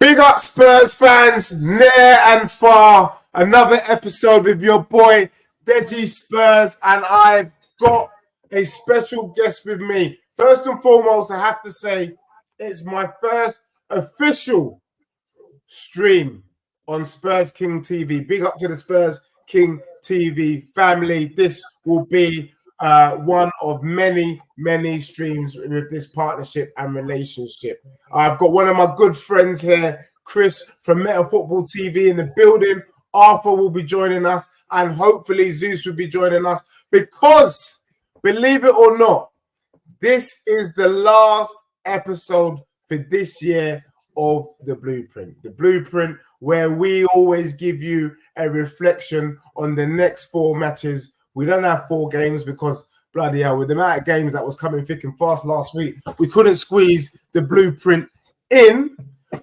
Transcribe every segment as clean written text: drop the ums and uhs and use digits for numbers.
Big up Spurs fans, near and far. Another episode with your boy, Deji Spurs, and I've got a special guest with me. First and foremost, I have to say, it's my first official stream on Spurs King TV. Big up to the Spurs King TV family. This will be one of many streams with this partnership and relationship. I've got one of my good friends here, Chris from Meta Football TV in the building. Arthur will be joining us, and hopefully Zeus will be joining us because, believe it or not, this is the last episode for this year of the Blueprint. The Blueprint where we always give you a reflection on the next 4 matches. We don't have 4 games because, bloody hell, with the amount of games that was coming thick and fast last week, we couldn't squeeze the Blueprint in.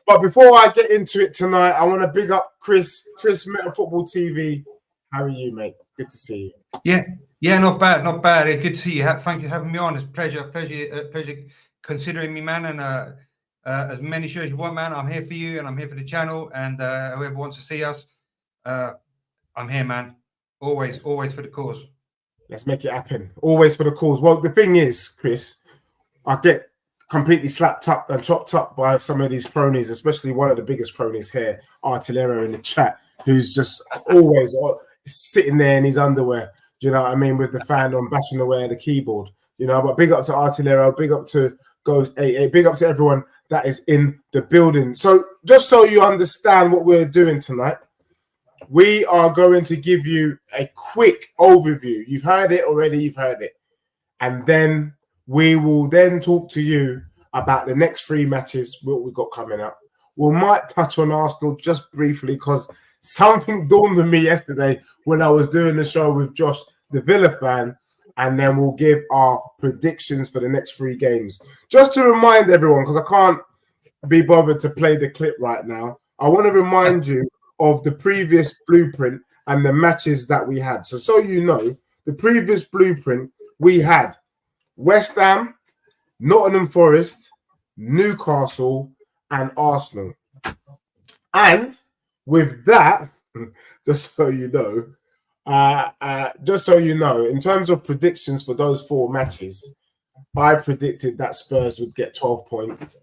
But before I get into it tonight, I want to big up Chris Meta Football TV. How are you, mate? Good to see you. Yeah, not bad. Good to see you. Thank you for having me on. It's a pleasure considering me, man. And as many shows you want, man, I'm here for you and I'm here for the channel. And whoever wants to see us, I'm here, man. Always for the cause. Let's make it happen. Always for the cause. Well, the thing is, Chris, I get completely slapped up and chopped up by some of these cronies, especially one of the biggest cronies here, Artillero in the chat, who's just always sitting there in his underwear. Do you know what I mean? With the fan on, bashing away at the keyboard. You know, but big up to Artillero, big up to Ghost 88, big up to everyone that is in the building. So just so you understand what we're doing tonight, we are going to give you a quick overview. You've heard it already, and then we will then talk to you about the next 3 matches, what we've got coming up. We might touch on Arsenal just briefly because something dawned on me yesterday when I was doing the show with Josh, the Villa fan, and then we'll give our predictions for the next 3 games. Just to remind everyone, because I can't be bothered to play the clip right now, I want to remind you of the previous Blueprint and the matches that we had. So you know, the previous Blueprint, we had West Ham, Nottingham Forest, Newcastle, and Arsenal. And with that, just so you know, in terms of predictions for those 4 matches, I predicted that Spurs would get 12 points.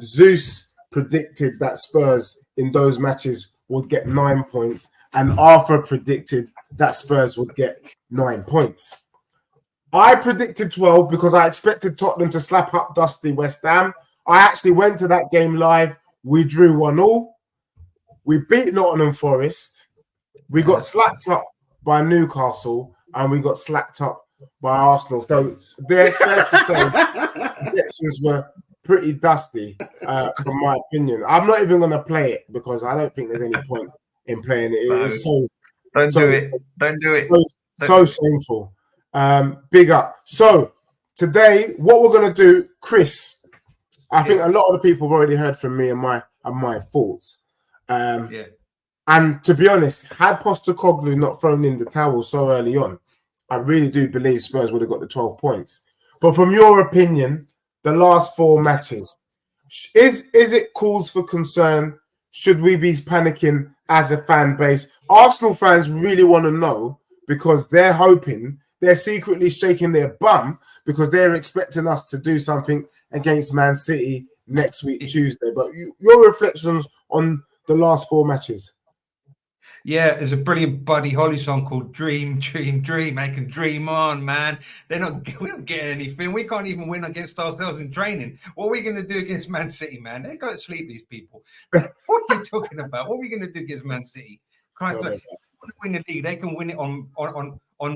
Zeus predicted that Spurs in those matches would get 9 points, and Arthur predicted that Spurs would get 9 points. I predicted 12 because I expected Tottenham to slap up dusty West Ham. I actually went to that game live. We drew 1-1. We beat Nottingham Forest. We got slapped up by Newcastle, and we got slapped up by Arsenal. So they're fair to say predictions were pretty dusty, from my opinion. I'm not even going to play it because I don't think there's any point in playing it. It's Don't do it. So shameful. Big up. So today, what we're going to do, Chris, I think a lot of the people have already heard from me and my thoughts. And to be honest, had Postecoglou not thrown in the towel so early on, I really do believe Spurs would have got the 12 points. But from your opinion, the last 4 matches, is it cause for concern? Should we be panicking as a fan base? Arsenal fans really want to know because they're hoping, they're secretly shaking their bum because they're expecting us to do something against Man City next week, Tuesday. But your reflections on the last 4 matches? Yeah, there's a brilliant Buddy Holly song called Dream, Dream, Dream. They can dream on, man. We don't get anything. We can't even win against ourselves in training. What are we going to do against Man City, man? They go to sleep, these people. What are you talking about? What are we going to do against Man City? Christ, they want to win the league. They can win it on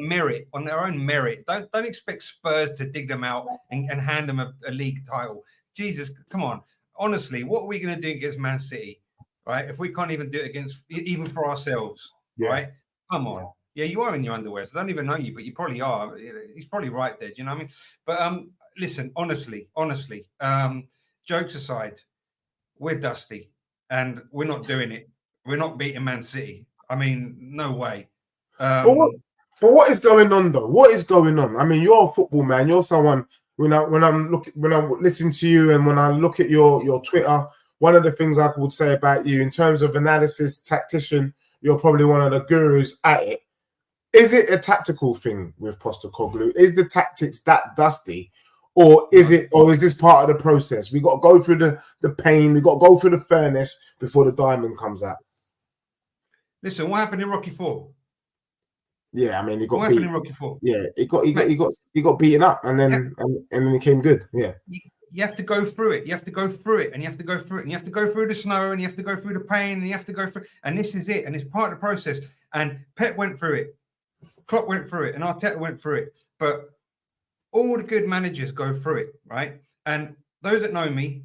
merit, on their own merit. Don't expect Spurs to dig them out and hand them a league title. Jesus, come on. Honestly, what are we going to do against Man City? Right, if we can't even do it against, even for ourselves, right? Come on. Yeah, you are in your underwear, so I don't even know you, but you probably are. He's probably right there, do you know what I mean? But listen, honestly, jokes aside, we're dusty, and we're not doing it. We're not beating Man City. I mean, no way. But what is going on, though? What is going on? I mean, you're a football man. You're someone, when I listen to you and when I look at your Twitter, one of the things I would say about you in terms of analysis, tactician, you're probably one of the gurus at it. Is it a tactical thing with Postecoglou? Is the tactics that dusty? Or is this part of the process? We got to go through the pain, we got to go through the furnace before the diamond comes out. Listen, what happened in Rocky 4? Yeah, I mean, he got what beat. happened in Rocky 4? Yeah, he got beaten up, and then he came good. Yeah. You have to go through it. You have to go through it, and you have to go through it, and you have to go through the snow, and you have to go through the pain, and you have to go through. And this is it, and it's part of the process. And Pep went through it, Klopp went through it, and Arteta went through it. But all the good managers go through it, right? And those that know me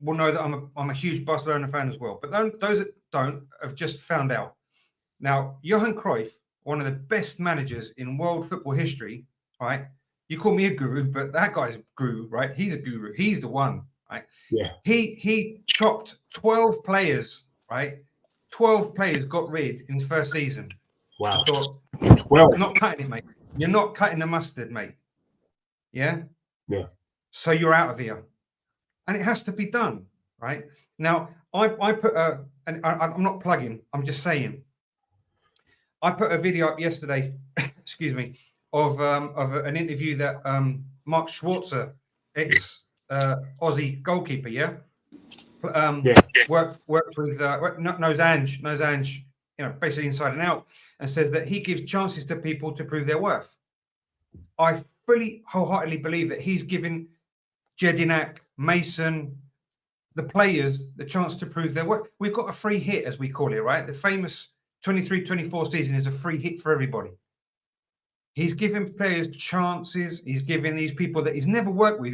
will know that I'm a huge Barcelona fan as well. But those that don't have just found out. Now, Johan Cruyff, one of the best managers in world football history, right? You call me a guru, but that guy's a guru, right? He's a guru. He's the one, right? Yeah. He chopped 12 players, right? 12 players got rid in his first season. Wow. I thought, 12. you're not cutting it, mate. You're not cutting the mustard, mate. Yeah? Yeah. So you're out of here. And it has to be done, right? Now, I put and I'm not plugging, I'm just saying. I put a video up yesterday, excuse me, of an interview that Mark Schwarzer, Aussie goalkeeper, worked with knows Ange, basically inside and out, and says that he gives chances to people to prove their worth. I fully, wholeheartedly believe that he's given Jedinak, Mason, the players the chance to prove their worth. We've got a free hit, as we call it, right? The famous 23-24 season is a free hit for everybody. He's giving players chances. He's giving these people that he's never worked with.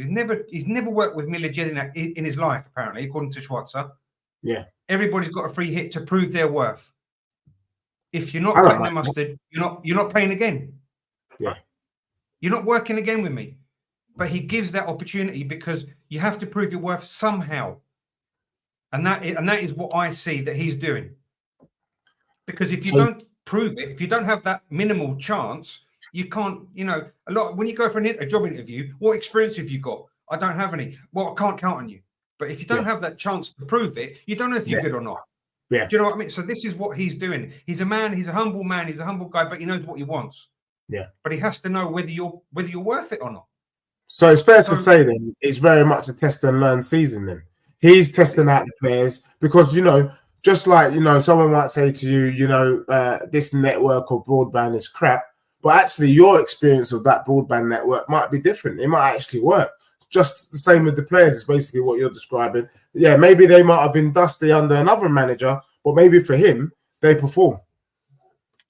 He's never worked with Mila Jedinak in his life, apparently, according to Schwarzer. Yeah. Everybody's got a free hit to prove their worth. If you're not cutting the mustard, you're not playing again. Yeah. You're not working again with me. But he gives that opportunity because you have to prove your worth somehow. And that is what I see that he's doing. Because if you don't prove it, if you don't have that minimal chance, you can't, a lot. When you go for a job interview, what experience have you got? I don't have any. Well, I can't count on you. But if you don't have that chance to prove it, you don't know if you're good or not. Yeah. Do you know what I mean? So this is what he's doing. He's a man. He's a humble man. He's a humble guy, but he knows what he wants. Yeah. But he has to know whether you're worth it or not. So it's fair to say then it's very much a test and learn season then. He's testing out the players because, just like, someone might say to you, this network or broadband is crap, but actually your experience of that broadband network might be different. It might actually work. Just the same with the players is basically what you're describing. Yeah, maybe they might have been dusty under another manager, but maybe for him, they perform.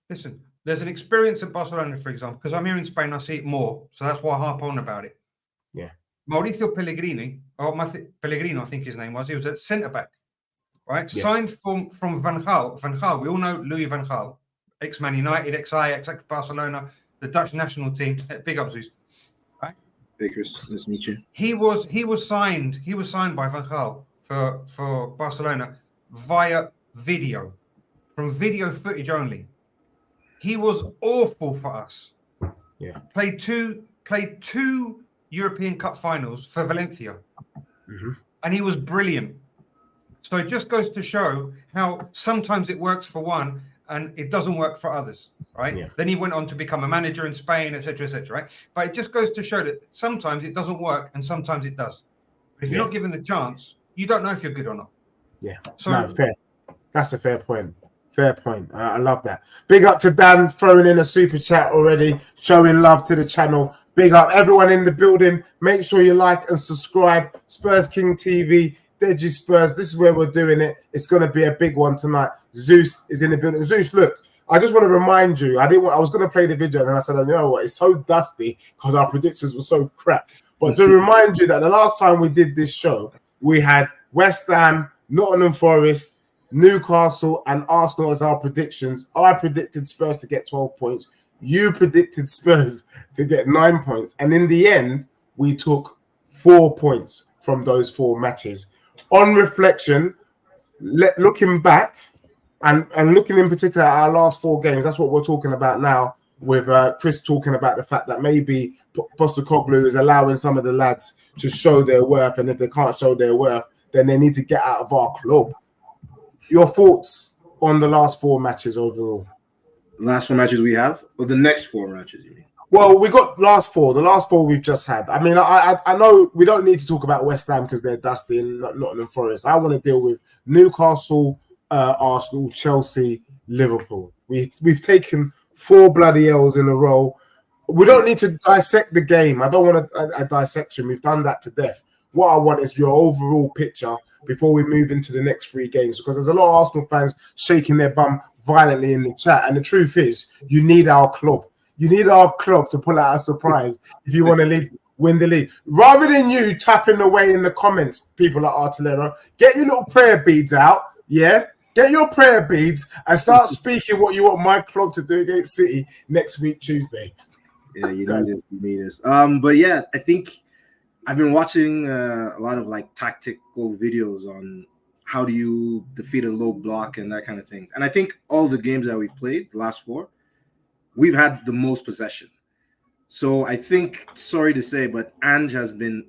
Listen, there's an experience at Barcelona, for example, because I'm here in Spain, I see it more. So that's why I harp on about it. Yeah. Mauricio Pellegrini, Pellegrino, I think his name was, he was a centre-back, right? Yeah. Signed from Van Gaal. Van Gaal, we all know Louis Van Gaal, ex-Man United, ex-Ajax, ex-Barcelona, the Dutch national team. Big up, Zeus. Right? Hey, Chris. Nice to meet you. He was signed by Van Gaal for Barcelona via video, from video footage only. He was awful for us. Yeah. Played two European Cup finals for Valencia. Mm-hmm. And he was brilliant. So it just goes to show how sometimes it works for one and it doesn't work for others, right? Yeah. Then he went on to become a manager in Spain, etc., right? But it just goes to show that sometimes it doesn't work and sometimes it does. But if you're not given the chance, you don't know if you're good or not. Yeah. So no, fair. That's a fair point. Fair point. I love that. Big up to Dan throwing in a super chat already, showing love to the channel. Big up everyone in the building. Make sure you like and subscribe. Spurs King TV, Deji Spurs. This is where we're doing it. It's going to be a big one tonight. Zeus is in the building. Zeus, look, I just want to remind you. I was going to play the video, and then I said, you know what? It's so dusty because our predictions were so crap. But to remind you that the last time we did this show, we had West Ham, Nottingham Forest, Newcastle and Arsenal as our predictions. I predicted Spurs to get 12 points. You predicted Spurs to get 9 points. And in the end, we took 4 points from those 4 matches. On reflection, looking back and looking in particular at our last 4 games, that's what we're talking about now with Chris talking about the fact that maybe Postecoglou is allowing some of the lads to show their worth. And if they can't show their worth, then they need to get out of our club. Your thoughts on the last 4 matches overall? Last 4 matches we have, or the next 4 matches, you mean? Well, we got last 4. The last 4 we've just had. I mean, I know we don't need to talk about West Ham because they're dusty and Nottingham Forest. I want to deal with Newcastle, Arsenal, Chelsea, Liverpool. We've taken 4 bloody L's in a row. We don't need to dissect the game. I don't want a dissection. We've done that to death. What I want is your overall picture before we move into the next 3 games, because there's a lot of Arsenal fans shaking their bum violently in the chat. And the truth is, you need our club. You need our club to pull out a surprise if you want to win the league. Rather than you tapping away in the comments, people at Artillero, get your little prayer beads out, yeah? Get your prayer beads and start speaking what you want my club to do against City next week, Tuesday. Yeah, you need this. But yeah, I think I've been watching a lot of like tactical videos on how do you defeat a low block and that kind of things. And I think all the games that we've played, the last 4, we've had the most possession. So I think, sorry to say, but Ange has been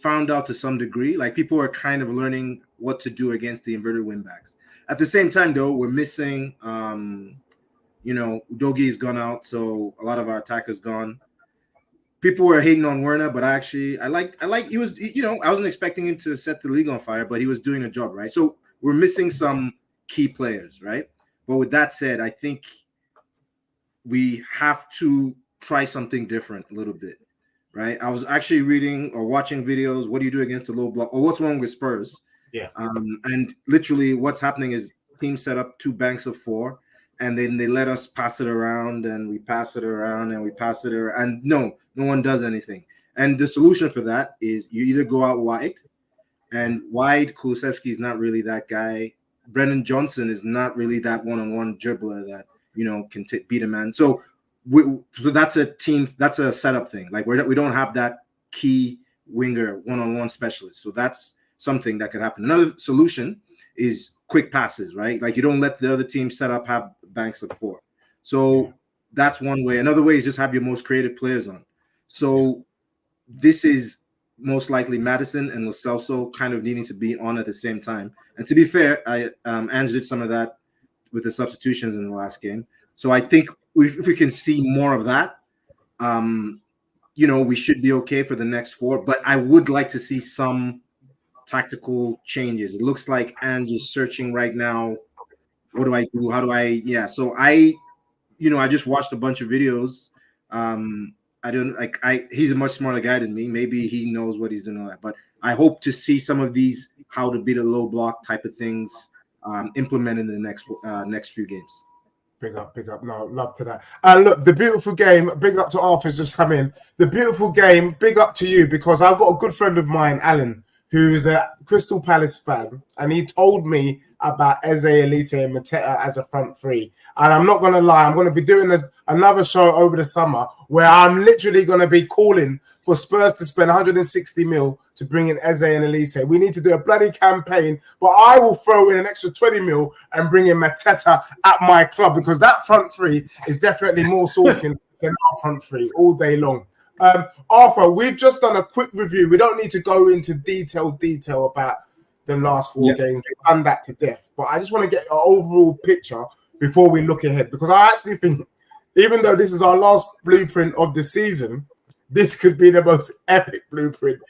found out to some degree. Like, people are kind of learning what to do against the inverted wing backs. At the same time, though, we're missing, Udogi's gone out, so a lot of our attackers gone. People were hating on Werner, but I like he was, I wasn't expecting him to set the league on fire, but he was doing a job, right? So we're missing some key players, right? But with that said, I think we have to try something different a little bit, right? I was actually reading or watching videos. What do you do against the low block? Or what's wrong with Spurs? Yeah. And literally what's happening is teams set up 2 banks of 4, and then they let us pass it around, and we pass it around, and we pass it around. And no one does anything. And the solution for that is you either go out wide, and wide, Kulusevski is not really that guy. Brendan Johnson is not really that one-on-one dribbler that can beat a man. So that's a team, that's a setup thing. Like, we don't have that key winger one-on-one specialist. So that's something that could happen. Another solution is quick passes, right? Like, you don't let the other team set up, have banks of 4. So that's one way. Another way is just have your most creative players on. So this is most likely Maddison and Lo Celso kind of needing to be on at the same time. And to be fair, Ange did some of that with the substitutions in the last game. So I think if we can see more of that, we should be okay for the next 4. But I would like to see some tactical changes. It looks like Ange is searching right now. What do I do? How do I? Yeah. So I just watched a bunch of videos. He's a much smarter guy than me. Maybe he knows what he's doing all that. But I hope to see some of these how to beat a low block type of things implemented in the next few games. Big up. No, love to that. And look, the beautiful game, big up to Arthur's just come in. The beautiful game, big up to you, because I've got a good friend of mine, Alan, who is a Crystal Palace fan, and he told me about Eze, Elise, and Mateta as a front 3. And I'm not going to lie, I'm going to be doing another show over the summer where I'm literally going to be calling for Spurs to spend 160 mil to bring in Eze and Elise. We need to do a bloody campaign, but I will throw in an extra 20 mil and bring in Mateta at my club, because that front 3 is definitely more sourcing than our front 3 all day long. Arthur, we've just done a quick review. We don't need to go into detail about the last 4 games. We've done that to death. But I just want to get an overall picture before we look ahead, because I actually think, even though this is our last blueprint of the season, this could be the most epic blueprint,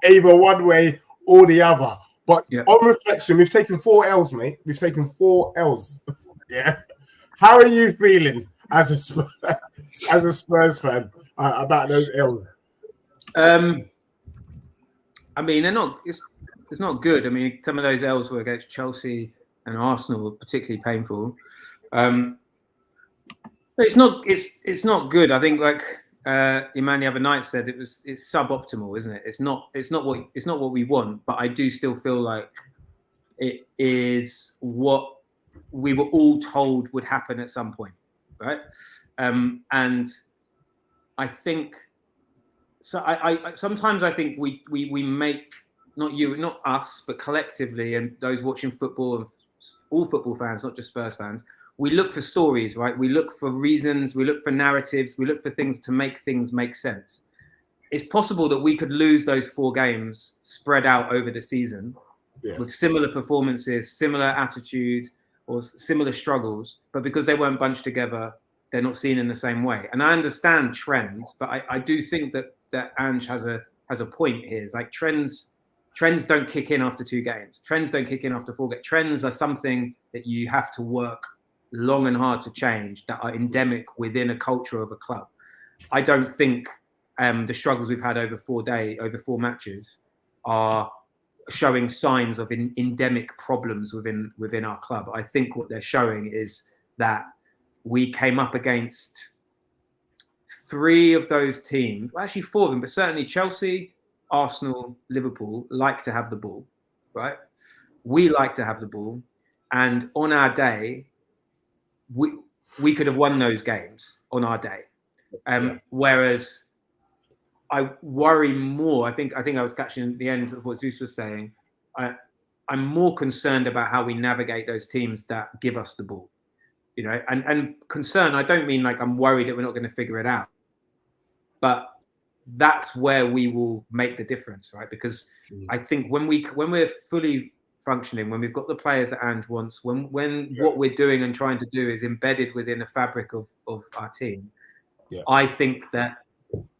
either one way or the other. But on reflection, we've taken 4 L's, mate. We've taken 4 L's. Yeah. How are you feeling as a Spurs fan about those L's? I mean, they're not. It's not good. I mean, some of those L's were against Chelsea and Arsenal were particularly painful. But it's not. It's not good. I think, like Iman the other night said, it's suboptimal, isn't it? It's not what we want. But I do still feel like it is what we were all told would happen at some point, right? And I think so. I sometimes I think we make, not us, but collectively, and those watching football and all football fans, not just Spurs fans, we look for stories, right? We look for reasons, we look for narratives, we look for things to make things make sense. it's possible that we could lose those 4 games spread out over the season with similar performances, similar attitude, or similar struggles, but because they weren't bunched together, they're not seen in the same way. And I understand trends, but I do think that Ange has a point here. It's like trends don't kick in after 2 games. Trends don't kick in after 4 games. Trends are something that you have to work long and hard to change, that are endemic within a culture of a club. I don't think the struggles we've had over 4 matches are showing signs of endemic problems within our club. I think what they're showing is that we came up against 3 of those teams, well, actually 4 of them, but certainly Chelsea, Arsenal, Liverpool like to have the ball, right? We like to have the ball, and on our day, we could have won those games on our day. Whereas I worry more. I think I was catching the end of what Zeus was saying. I'm more concerned about how we navigate those teams that give us the ball, you know. And concern, I don't mean like I'm worried that we're not going to figure it out, but that's where we will make the difference, right? Because I think when we're fully functioning, when we've got the players that Ange wants, when what we're doing and trying to do is embedded within the fabric of our team, I think that,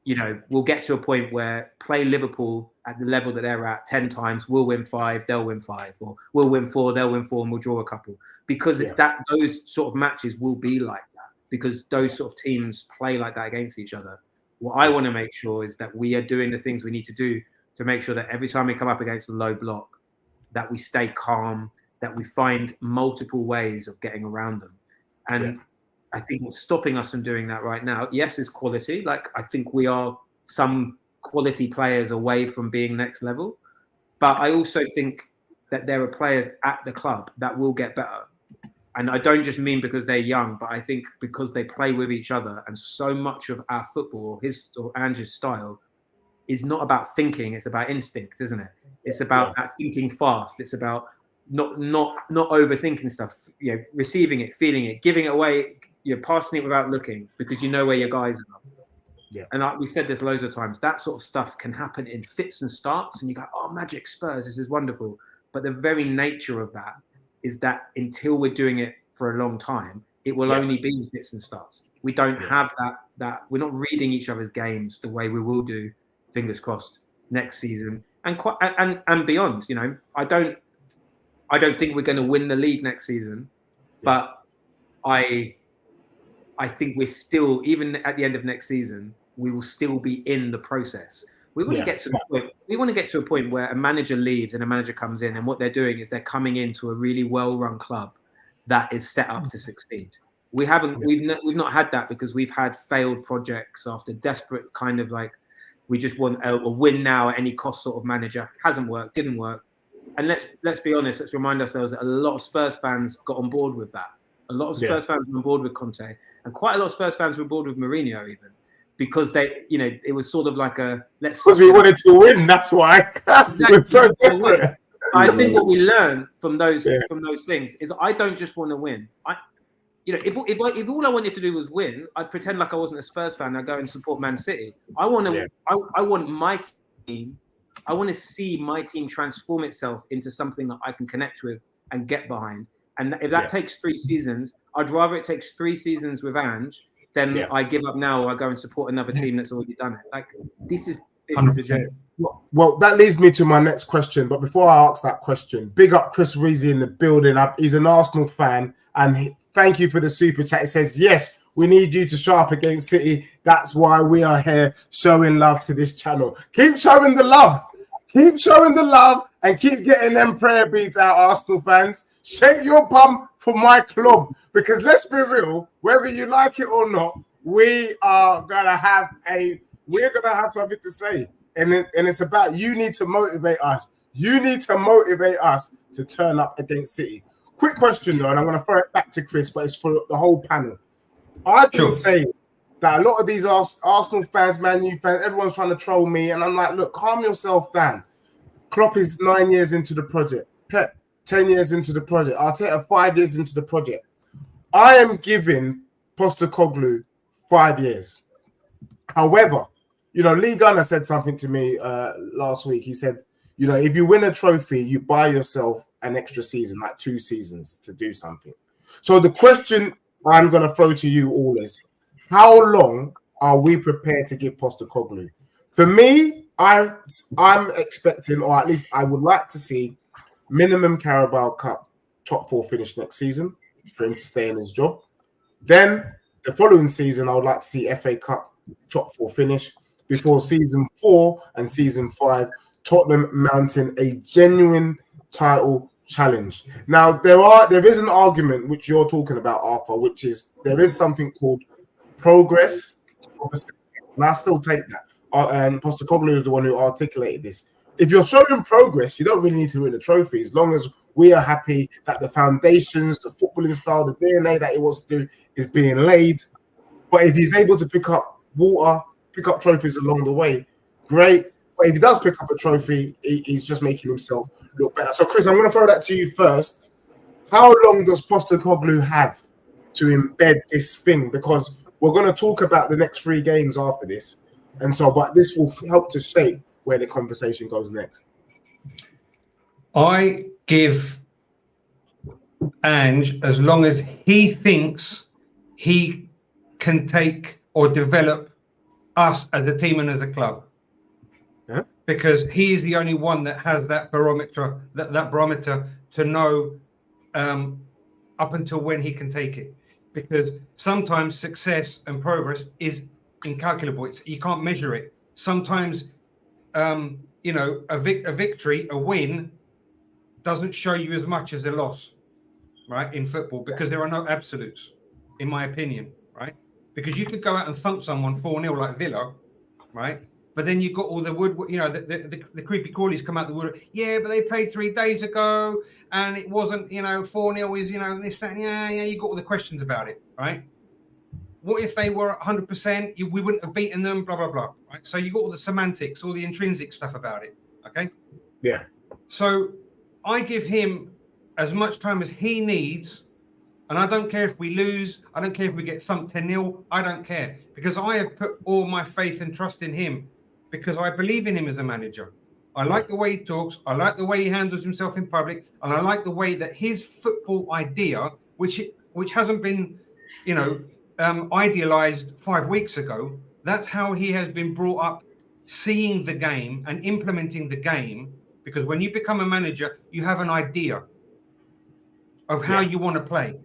you know, we'll get to a point where play Liverpool at the level that they're at 10 times, we'll win 5, they'll win 5, or we'll win 4, they'll win 4, and we'll draw a couple. Because it's that those sort of matches will be like that, because those sort of teams play like that against each other. What I want to make sure is that we are doing the things we need to do to make sure that every time we come up against a low block, that we stay calm, that we find multiple ways of getting around them. And I think what's stopping us from doing that right now, yes, is quality. Like, I think we are some quality players away from being next level. But I also think that there are players at the club that will get better. And I don't just mean because they're young, but I think because they play with each other. And so much of our football, his or Ange's style, is not about thinking, it's about instinct, isn't it? It's about that thinking fast. It's about not overthinking stuff, you know, receiving it, feeling it, giving it away, you know, passing it without looking, because you know where your guys are. Yeah. And like we said this loads of times, that sort of stuff can happen in fits and starts, and you go, oh, magic Spurs, this is wonderful. But the very nature of that is that until we're doing it for a long time, it will only be in fits and starts. We don't have that we're not reading each other's games the way we will do, fingers crossed, next season and beyond. You know, I don't think we're going to win the league next season, but I think we're still, even at the end of next season, we will still be in the process. We want to get to the point. We want to get to a point where a manager leaves and a manager comes in, and what they're doing is they're coming into a really well-run club that is set up to succeed. We've not had that, because we've had failed projects after desperate kind of like, we just want a win now at any cost sort of manager. Hasn't worked, didn't work. And let's be honest, let's remind ourselves that a lot of Spurs fans got on board with that. A lot of Spurs fans were on board with Conte, and quite a lot of Spurs fans were on board with Mourinho even, because they, you know, it was sort of like a because we wanted to win. That's why. Exactly. We're so desperate. I think what we learned from those things is I don't just want to win. If all I wanted to do was win, I'd pretend like I wasn't a Spurs fan. I'd go and support Man City. I want my team. I want to see my team transform itself into something that I can connect with and get behind. And if that takes 3 seasons, I'd rather it takes 3 seasons with Ange than I give up now or I go and support another team that's already done it. Like, this is the journey. Well, that leads me to my next question. But before I ask that question, big up Chris Reezy in the building. He's an Arsenal fan, and thank you for the super chat. It says, yes, we need you to show up against City. That's why we are here showing love to this channel. Keep showing the love. Keep showing the love and keep getting them prayer beads out, Arsenal fans. Shake your bum for my club, because let's be real, whether you like it or not, we're gonna have something to say, and it's about, you need to motivate us. You need to motivate us to turn up against City. Quick question though, and I'm gonna throw it back to Chris, but it's for the whole panel. I've been saying that a lot of these Arsenal fans, Man U fans, everyone's trying to troll me, and I'm like, look, calm yourself down. Klopp is 9 years into the project. Pep, 10 years into the project. Arteta, 5 years into the project. I am giving Postecoglou 5 years. However, You know, Lee Gunner said something to me last week. He said, you know, if you win a trophy, you buy yourself an extra season, like 2 seasons to do something. So the question I'm going to throw to you all is, how long are we prepared to give Postecoglou? For me, I'm expecting, or at least I would like to see, minimum Carabao Cup top 4 finish next season for him to stay in his job. Then the following season, I would like to see FA Cup top 4 finish before season 4 and season 5, Tottenham mounting a genuine title challenge. Now, there is an argument which you're talking about, Arthur, which is there is something called progress. And I still take that. And Postecoglou is the one who articulated this. If you're showing progress, you don't really need to win a trophy as long as we are happy that the foundations, the footballing style, the DNA that he wants to do is being laid. But if he's able to pick up trophies along the way, great. But if he does pick up a trophy, he's just making himself look better. So, Chris, I'm going to throw that to you first. How long does Postecoglou have to embed this thing? Because we're going to talk about the next 3 games after this. And so, but this will help to shape where the conversation goes next. I give Ange as long as he thinks he can take or develop us as a team and as a club. Yeah. Because he is the only one that has that barometer, that barometer to know up until when he can take it. Because sometimes success and progress is incalculable. You can't measure it. Sometimes, you know, a victory, a win, doesn't show you as much as a loss, right, in football, because there are no absolutes, in my opinion, right? Because you could go out and thump someone 4-0 like Villa, right? But then you've got all the wood, you know, the creepy crawlies come out the wood. Yeah, but they played 3 days ago and it wasn't, you know, 4-0 is, you know, this, that, yeah, you got all the questions about it, right? What if they were 100%? We wouldn't have beaten them, blah, blah, blah, right? So you got all the semantics, all the intrinsic stuff about it, okay? Yeah. So I give him as much time as he needs. And I don't care if we lose. I don't care if we get thumped 10-0. I don't care, because I have put all my faith and trust in him, because I believe in him as a manager. I like the way he talks. I like the way he handles himself in public. And I like the way that his football idea, which hasn't been, you know, idealized 5 weeks ago, that's how he has been brought up, seeing the game and implementing the game. Because when you become a manager, you have an idea of how you want to play.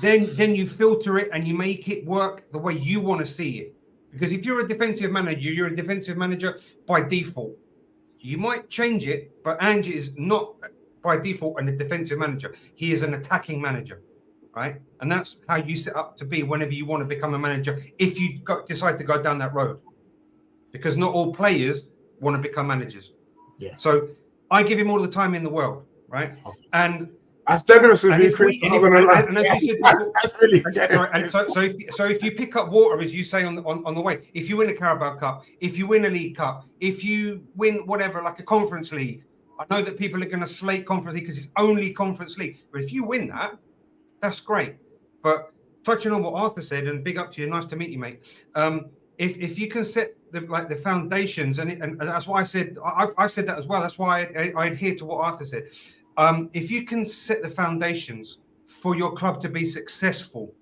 Then you filter it and you make it work the way you want to see it. Because if you're a defensive manager, you're a defensive manager by default. You might change it, but Ange is not by default a defensive manager. He is an attacking manager, right? And that's how you set up to be whenever you want to become a manager, if you decide to go down that road. Because not all players want to become managers. Yeah. So I give him all the time in the world, right? And that's generous of you, Chris. I'm not going to lie. And as you said before, that's really generous. Sorry, and so if you pick up water, as you say on the way, if you win a Carabao Cup, if you win a League Cup, if you win whatever, like a Conference League, I know that people are going to slate Conference League because it's only Conference League. But if you win that, that's great. But touching on what Arthur said, and big up to you, nice to meet you, mate. If you can set the foundations, and that's why I said I said that as well. That's why I adhere to what Arthur said. If you can set the foundations for your club to be successful,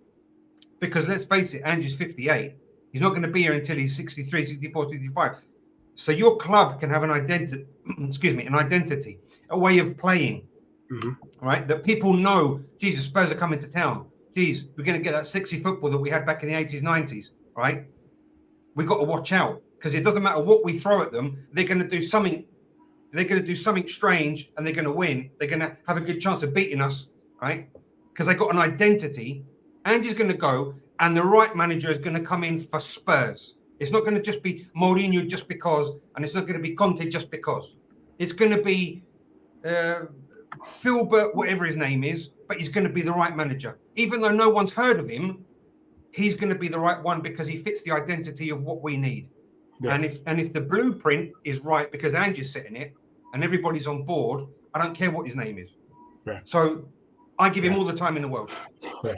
because let's face it, Andrew's 58. He's not going to be here until he's 63, 64, 65. So your club can have an identity, an identity, a way of playing, right? That people know, Jesus, Spurs are coming to town. Geez, we're going to get that sexy football that we had back in the 80s, 90s, right? We've got to watch out, because it doesn't matter what we throw at them. They're going to do something. They're going to do something strange, and they're going to win. They're going to have a good chance of beating us, right? Because they've got an identity. Andy's going to go, and the right manager is going to come in for Spurs. It's not going to just be Mourinho just because, and it's not going to be Conte just because. It's going to be Philbert, whatever his name is, but he's going to be the right manager. Even though no one's heard of him, he's going to be the right one because he fits the identity of what we need. Yeah. And if the blueprint is right, because Angie's setting it and everybody's on board, I don't care what his name is. Yeah. So I give him all the time in the world. Yeah.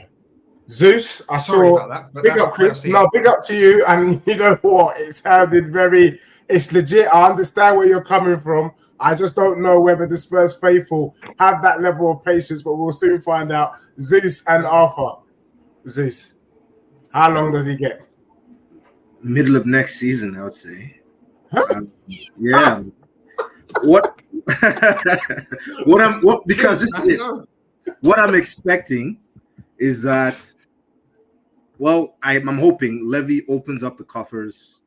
Zeus, I Sorry saw. about that, but Big that's up, the way I Chris. see No, it. big up to you. And you know what? It sounded very. It's legit. I understand where you're coming from. I just don't know whether the Spurs faithful have that level of patience, but we'll soon find out. Zeus and Arthur. Zeus, how long does he get? Middle of next season, I would say. Huh? Yeah. What? Because this is it. What I'm expecting is that, well, I'm hoping Levy opens up the coffers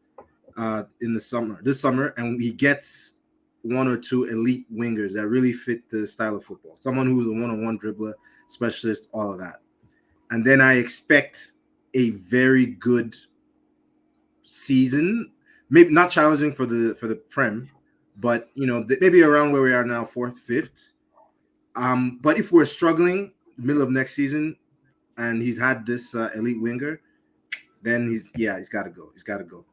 in this summer, and he gets one or two elite wingers that really fit the style of football. Someone who's a one-on-one dribbler, specialist, all of that. And then I expect a very good season, maybe not challenging for the Prem, but maybe around where we are now, 4th, 5th. But if we're struggling middle of next season, and he's had this elite winger, then he's got to go. He's got to go.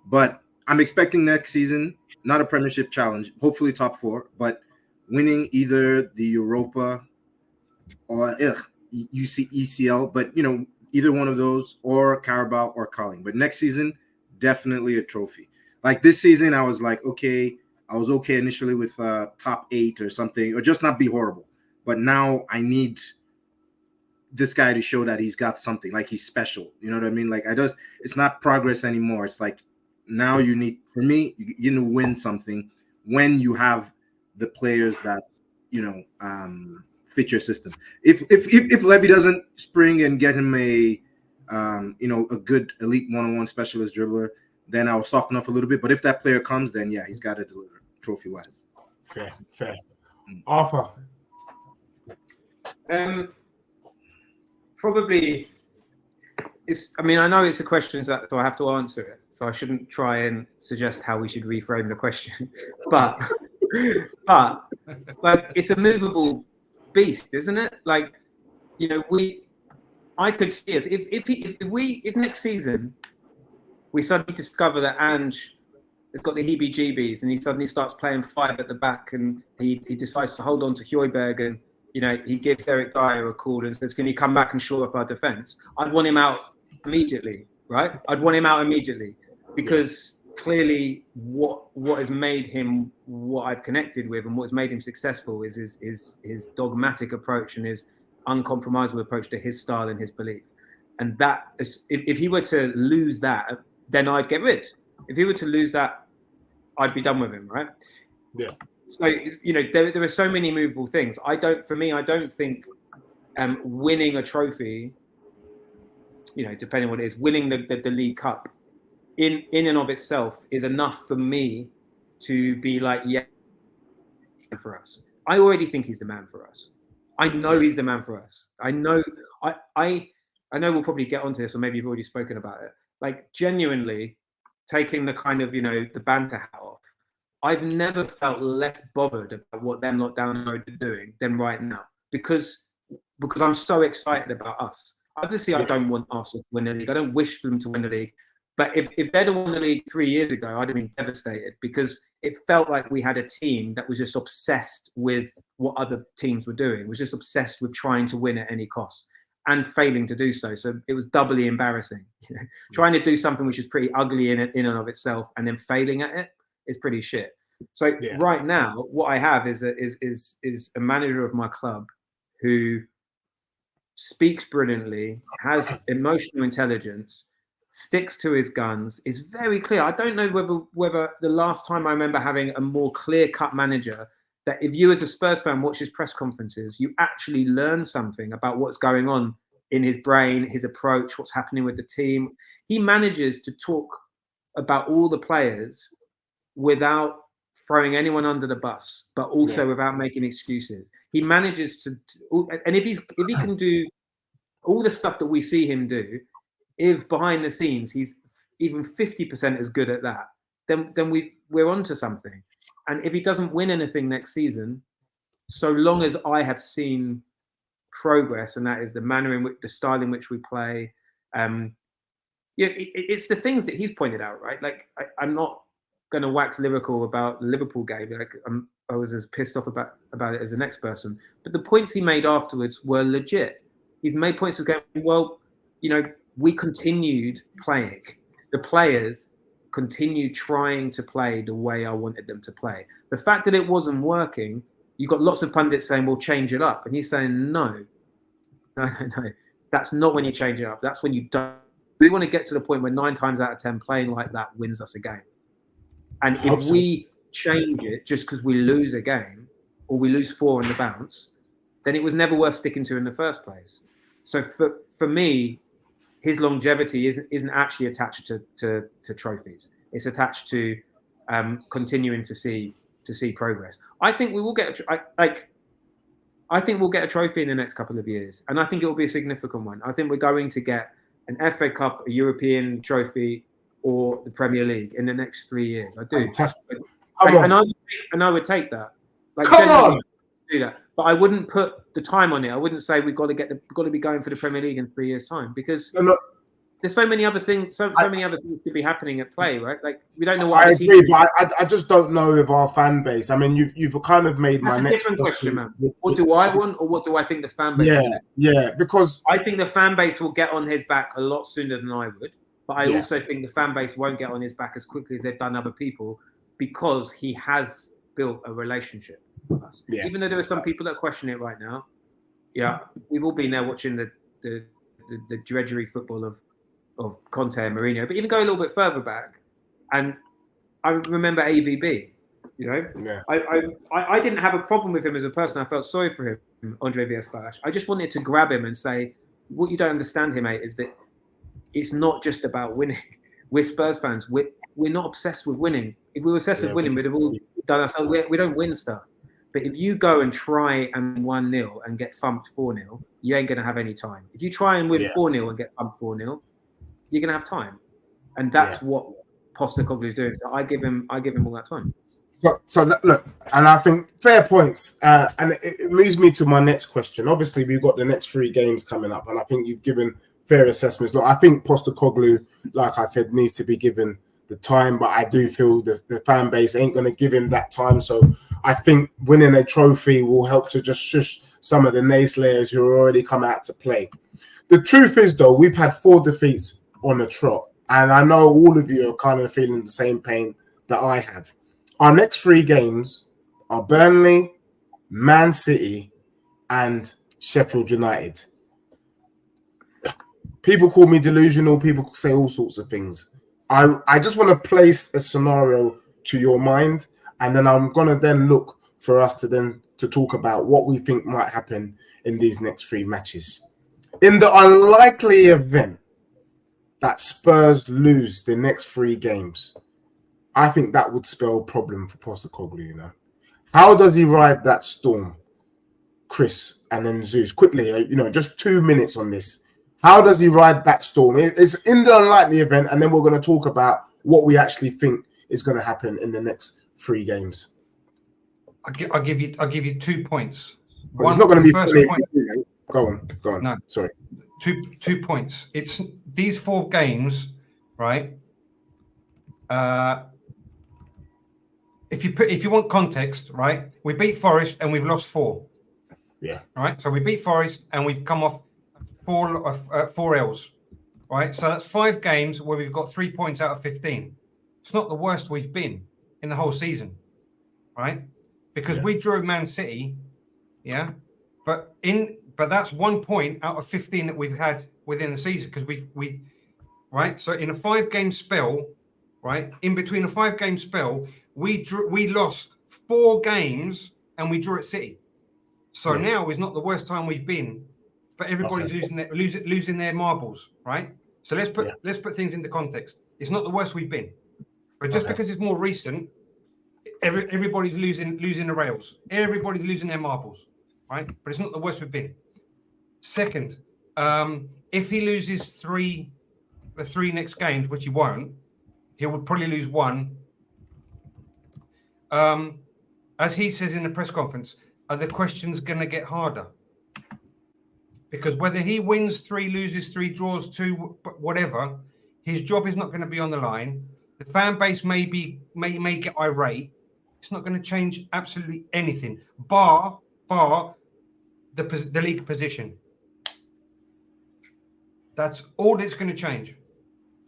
But I'm expecting next season not a Premiership challenge, hopefully top 4, but winning either the Europa or ECL, but either one of those, or Carabao or Carling. But next season, definitely a trophy. Like this season, I was like, okay, I was okay initially with top 8 or something, or just not be horrible. But now I need this guy to show that he's got something, like he's special. You know what I mean? Like it's not progress anymore. It's like now you need to win something when you have the players that fit your system. If Levy doesn't spring and get him a good elite one-on-one specialist dribbler, then I'll soften up a little bit. But if that player comes, then yeah, he's got to deliver trophy-wise. Fair. Arthur. Probably I know it's a question, so I have to answer it. So I shouldn't try and suggest how we should reframe the question. But like, it's a movable beast, isn't it? Like, I could see us if next season we suddenly discover that Ange has got the heebie-jeebies and he suddenly starts playing 5 at the back, and he decides to hold on to Højbjerg, and he gives Eric Dyer a call and says, can you come back and shore up our defense? I'd want him out immediately, right? I'd want him out immediately, because clearly what has made him what I've connected with and what's made him successful is his dogmatic approach and his uncompromisable approach to his style and his belief. And that is, if he were to lose that, then I'd get rid. If he were to lose that, I'd be done with him, right? Yeah. So, there are so many movable things. I don't think winning a trophy, depending on what it is, winning the League Cup in and of itself is enough for me to be like, yeah, for us. I already think he's the man for us. I know he's the man for us. I know we'll probably get onto this, or maybe you've already spoken about it. Like, genuinely taking the kind of, the banter hat off, I've never felt less bothered about what them lot down the road are doing than right now, because I'm so excited about us. Obviously, I don't want Arsenal to win the league. I don't wish for them to win the league. But if they'd have won the league 3 years ago, I'd have been devastated, because it felt like we had a team that was just obsessed with what other teams were doing, was just obsessed with trying to win at any cost and failing to do so. So it was doubly embarrassing. Trying to do something which is pretty ugly in and of itself, and then failing at it is pretty shit. So right now, what I have is a manager of my club who speaks brilliantly, has emotional intelligence, sticks to his guns, is very clear. I don't know whether the last time I remember having a more clear-cut manager, that if you as a Spurs fan watch his press conferences, you actually learn something about what's going on in his brain, his approach, what's happening with the team. He manages to talk about all the players without throwing anyone under the bus, but also without making excuses. He manages to, and if he can do all the stuff that we see him do, if behind the scenes he's even 50% as good at that, then we're onto something. And if he doesn't win anything next season, so long as I have seen progress, and that is the manner in which, the style in which we play, it's the things that he's pointed out, right? Like, I'm not going to wax lyrical about the Liverpool game. Like, I was as pissed off about it as the next person. But the points he made afterwards were legit. He's made points of going, well, we continued playing. The players continued trying to play the way I wanted them to play. The fact that it wasn't working, you got lots of pundits saying, "Well, change it up," and he's saying, "No, that's not when you change it up. That's when you don't." We want to get to the point where 9 times out of 10 playing like that wins us a game. And if we change it just because we lose a game or we lose 4 in the bounce, then it was never worth sticking to in the first place. So for me, his longevity isn't actually attached to trophies. It's attached to continuing to see progress. I think we will get I think we'll get a trophy in the next couple of years, and I think it will be a significant one. I think we're going to get an FA Cup, a European trophy, or the Premier League in the next 3 years. I do. Fantastic. And I would take that. Like, Come on. do that. But I wouldn't put the time on it. I wouldn't say we've got to be going for the Premier League in 3 years' time, because there's so many other things. So many other things could be happening at play, right? Like, we don't know what. I agree, but I just don't know if our fan base. I mean, you've kind of made That's my a next different question, man. What do I want, or what do I think the fan base? Yeah, because I think the fan base will get on his back a lot sooner than I would. But I also think the fan base won't get on his back as quickly as they've done other people, because he has built a relationship with us. Yeah. Even though there are some people that question it right now. Yeah, we've all been there watching the drudgery football of Conte and Mourinho. But even go a little bit further back, and I remember AVB. I didn't have a problem with him as a person. I felt sorry for him, Andre Villas-Boas. I just wanted to grab him and say, what you don't understand here, mate, is that it's not just about winning. We're Spurs fans. We're not obsessed with winning. If we were obsessed with winning, we'd have all done ourselves. We don't win stuff. But if you go and try and 1-0 and get thumped 4-0, you ain't going to have any time. If you try and win 4-0 and get thumped 4-0, you're going to have time. And that's what Postecoglou is doing. So I give him all that time. So look, and I think fair points. And it moves me to my next question. Obviously, we've got the next 3 games coming up, and I think you've given fair assessments. Look, I think Postecoglou, like I said, needs to be given the time, but I do feel the fan base ain't going to give him that time. So I think winning a trophy will help to just shush some of the naysayers who are already come out to play. The truth is, though, we've had 4 defeats on the trot, and I know all of you are kind of feeling the same pain that I have. Our next 3 games are Burnley, Man City, and Sheffield United. People call me delusional. People say all sorts of things. I just want to place a scenario to your mind, and then I'm going to then look for us to talk about what we think might happen in these next 3 matches. In the unlikely event that Spurs lose the next 3 games, I think that would spell problem for Postecoglou, How does he ride that storm, Chris, and then Zeus? Quickly, just 2 minutes on this. How does he ride that storm? It's in the unlikely event, and then we're going to talk about what we actually think is going to happen in the next 3 games. I'll give you 2 points. It's not going to be funny. Go on. No, sorry. 2 points. It's these 4 games, right? If you want context, right? We beat Forest and we've lost 4. Yeah. Right. So we beat Forest and we've come off 4 L's. Right. So that's 5 games where we've got 3 points out of 15. It's not the worst we've been in the whole season, right? Because we drew Man City, but that's 1 point out of 15 that we've had within the season, because we right. So in a 5-game spell, right, in between a 5-game spell, we lost 4 games and we drew at City. So now is not the worst time we've been, but everybody's losing their marbles, right? So let's put things into context. It's not the worst we've been, but just because it's more recent, everybody's losing the rails. Everybody's losing their marbles, right? But it's not the worst we've been. Second, if he loses the 3 next games, which he won't, he would probably lose 1. As he says in the press conference, are the questions going to get harder? Because whether he wins 3, loses 3, draws 2, whatever, his job is not going to be on the line. The fan base may get irate. It's not going to change absolutely anything, bar the league position. That's all that's going to change.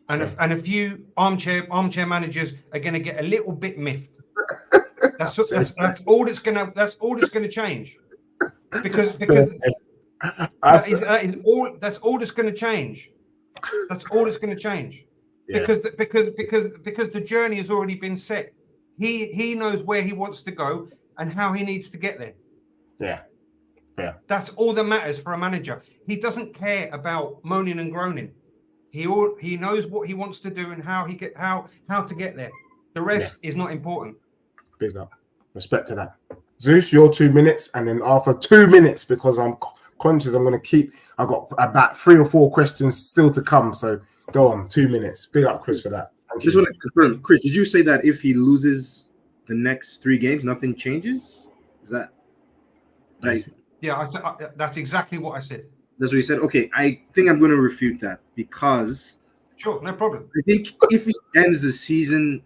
And if you armchair managers are going to get a little bit miffed, that's all that's going to change. Because that's all that's going to change. That's all that's going to change. Yeah. Because the journey has already been set. He knows where he wants to go and how he needs to get there. Yeah. Yeah. That's all that matters for a manager. He doesn't care about moaning and groaning. He knows what he wants to do and how to get there. The rest is not important. Big up. Respect to that. Zeus, your 2 minutes, and then after 2 minutes, because I'm conscious I'm going to keep, I've got about 3 or 4 questions still to come. So go on, 2 minutes. Big up, Chris, for that. Just want to confirm, Chris, did you say that if he loses the next 3 games, nothing changes? Is that right? Yeah, that's exactly what I said. That's what you said? Okay, I think I'm going to refute that because... Sure, no problem. I think if he ends the season,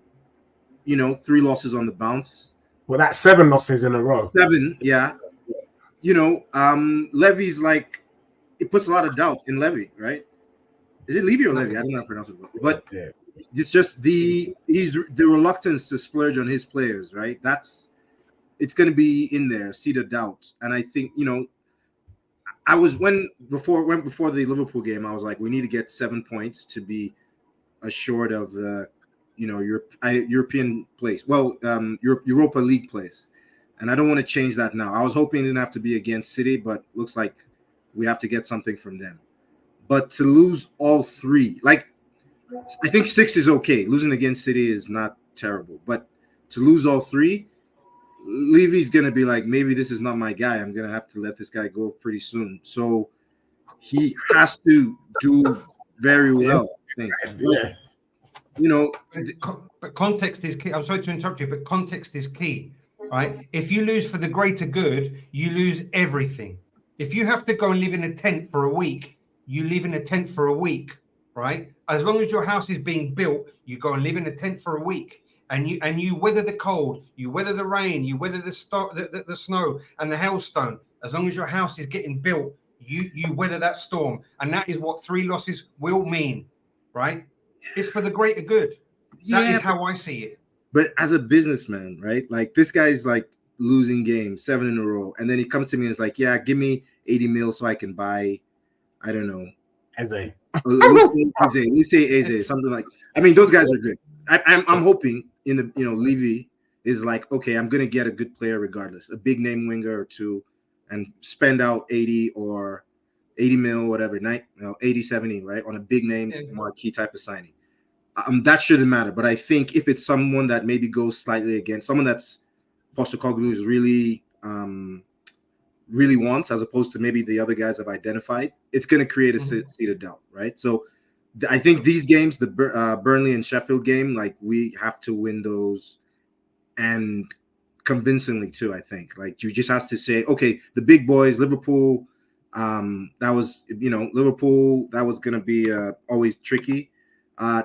3 losses on the bounce. Well, that's 7 losses in a row. 7, yeah. Levy's like, it puts a lot of doubt in Levy, right? Is it Levy or Levy? I don't know how to pronounce it. But it's just the reluctance to splurge on his players, right? It's going to be in there, seed of doubt. And I think, I was before the Liverpool game, I was like, we need to get 7 points to be assured of the, European place. Well, Europa League place. And I don't want to change that now. I was hoping it didn't have to be against City, but looks like we have to get something from them. But to lose all 3, I think 6 is okay. Losing against City is not terrible. But to lose all 3, Levy's going to be like, maybe this is not my guy. I'm going to have to let this guy go pretty soon. So he has to do very well, I think. Yeah. But context is key. I'm sorry to interrupt you, but context is key, right? If you lose for the greater good, you lose everything. If you have to go and live in a tent for a week, you live in a tent for a week, right? As long as your house is being built, you go and live in a tent for a week. And you weather the cold, you weather the rain, you weather the snow and the hailstone. As long as your house is getting built, you weather that storm. And that is what 3 losses will mean, right? It's for the greater good. That is how I see it. But as a businessman, right? Like this guy's like losing games 7 in a row. And then he comes to me and is like, yeah, give me 80 mil so I can buy, I don't know. Eze. We say Eze, something like, I mean, those guys are good. I'm hoping Levy is like, okay, I'm going to get a good player regardless, a big name winger or 2 and spend out 80 or 80 mil, whatever, 80, 70, right? On a big name marquee type of signing. That shouldn't matter. But I think if it's someone that maybe goes slightly against someone that's Postecoglou is really wants, as opposed to maybe the other guys I've identified, it's going to create a seed of doubt, right? So I think these games, the Burnley and Sheffield game, like we have to win those and convincingly too, I think. Like you just have to say, okay, the big boys, Liverpool, Liverpool, that was going to be always tricky.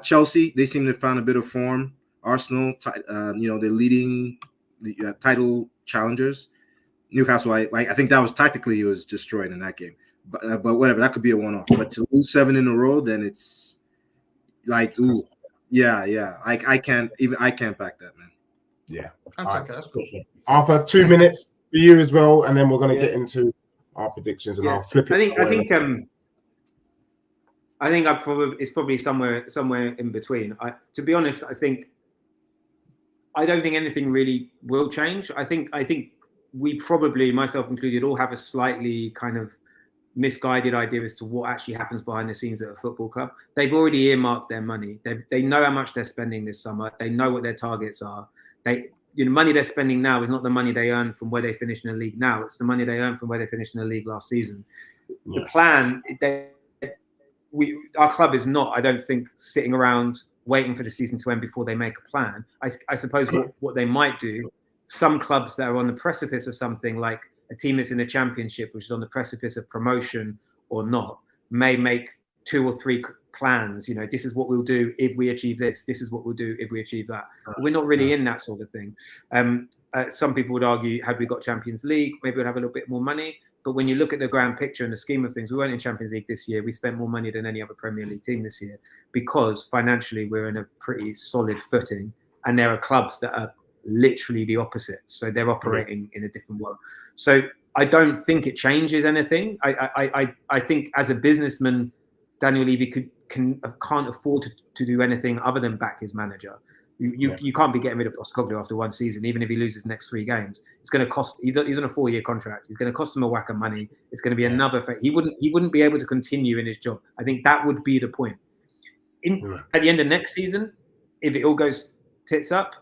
Chelsea, they seem to have found a bit of form. Arsenal, they're leading the title challengers. Newcastle, I think that was tactically he was destroyed in that game. But whatever, that could be a one-off. But to lose 7 in a row, then it's like, ooh, yeah. I can't back that, man. Yeah, that's cool. Arthur, 2 minutes for you as well, and then we're going to get into our predictions, and I'll flip it. I think it's probably somewhere in between. To be honest, I don't think anything really will change. I think we probably, myself included, all have a slightly kind of misguided idea as to what actually happens behind the scenes at a football club. They've already earmarked their money. They know how much they're spending this summer. They know what their targets are. Money they're spending now is not the money they earn from where they finished in the league now. It's the money they earned from where they finished in the league last season. Yeah. The plan, our club is not, I don't think, sitting around waiting for the season to end before they make a plan. I suppose what they might do, some clubs that are on the precipice of something, like a team that's in the championship, which is on the precipice of promotion or not, may make 2 or 3 plans. This is what we'll do if we achieve this. This is what we'll do if we achieve that. We're not really in that sort of thing. Some people would argue, had we got Champions League, maybe we'd have a little bit more money. But when you look at the grand picture and the scheme of things, we weren't in Champions League this year. We spent more money than any other Premier League team this year because financially we're in a pretty solid footing. And there are clubs that are literally the opposite. So they're operating in a different world. So I don't think it changes anything. I think as a businessman, Daniel Levy can't afford to do anything other than back his manager. You can't be getting rid of Postecoglou after one season, even if he loses the next 3 games. It's going to cost. He's on a 4-year contract. It's going to cost him a whack of money. It's going to be another. He wouldn't be able to continue in his job. I think that would be the point. At the end of next season, if it all goes tits up,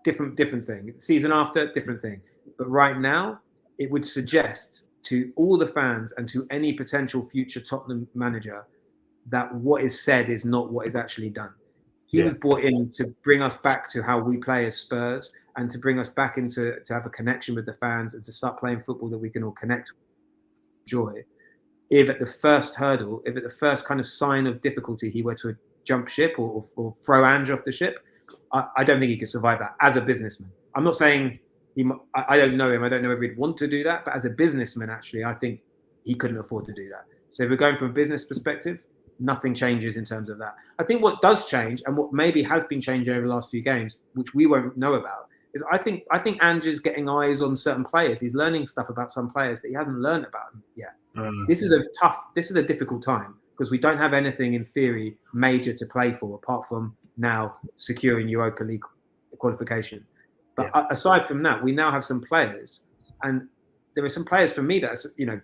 different thing. Season after, different thing. But right now, it would suggest to all the fans and to any potential future Tottenham manager that what is said is not what is actually done. He was brought in to bring us back to how we play as Spurs and to bring us back into to have a connection with the fans and to start playing football that we can all connect with, enjoy. If at the first hurdle, if at the first kind of sign of difficulty, he were to jump ship or throw Ange off the ship, I don't think he could survive that as a businessman. I'm not saying I don't know him. I don't know if he'd want to do that. But as a businessman, actually, I think he couldn't afford to do that. So if we're going from a business perspective, nothing changes in terms of that. I think what does change and what maybe has been changing over the last few games, which we won't know about, is I think Ange is getting eyes on certain players. He's learning stuff about some players that he hasn't learned about yet. This is a difficult time because we don't have anything in theory major to play for apart from now securing Europa League qualification. But aside from that, we now have some players, and there are some players for me that, you know,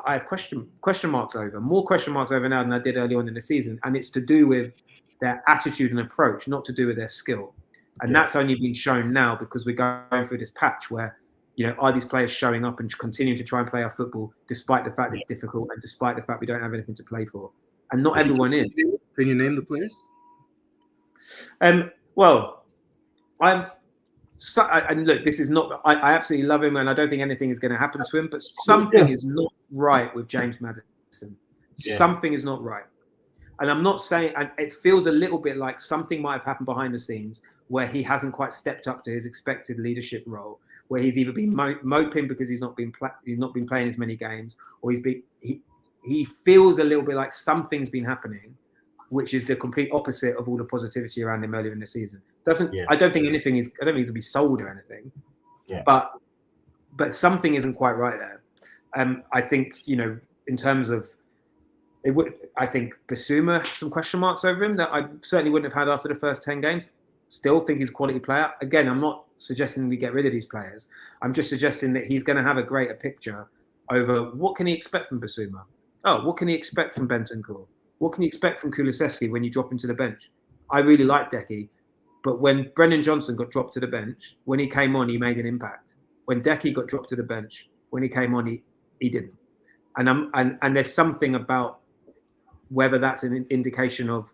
I have question marks over, more question marks over now than I did early on in the season. And it's to do with their attitude and approach, not to do with their skill. And that's only been shown now because we're going through this patch where, you know, are these players showing up and continuing to try and play our football despite the fact it's difficult and despite the fact we don't have anything to play for. And not everyone is. Can you name the players? Well, and look, this is not. I absolutely love him, and I don't think anything is going to happen to him. But something is not right with James Maddison. Something is not right, and I'm not saying. And it feels a little bit like something might have happened behind the scenes where he hasn't quite stepped up to his expected leadership role. Where he's either been moping because he's not been playing as many games, or he feels a little bit like something's been happening, which is the complete opposite of all the positivity around him earlier in the season. I don't think anything is. I don't think to be sold or anything. But something isn't quite right there. I think, you know, in terms of it would. I think Bissouma has some question marks over him that I certainly wouldn't have had after the first 10 games. Still think he's a quality player. Again, I'm not suggesting we get rid of these players. I'm just suggesting that he's going to have a greater picture over what can he expect from Bissouma. What can he expect from Bentancur? What can you expect from Kulusevski when you drop him to the bench? I really like Decky, but when Brennan Johnson got dropped to the bench, when he came on, he made an impact. When Decky got dropped to the bench, when he came on, he didn't. And there's something about whether that's an indication of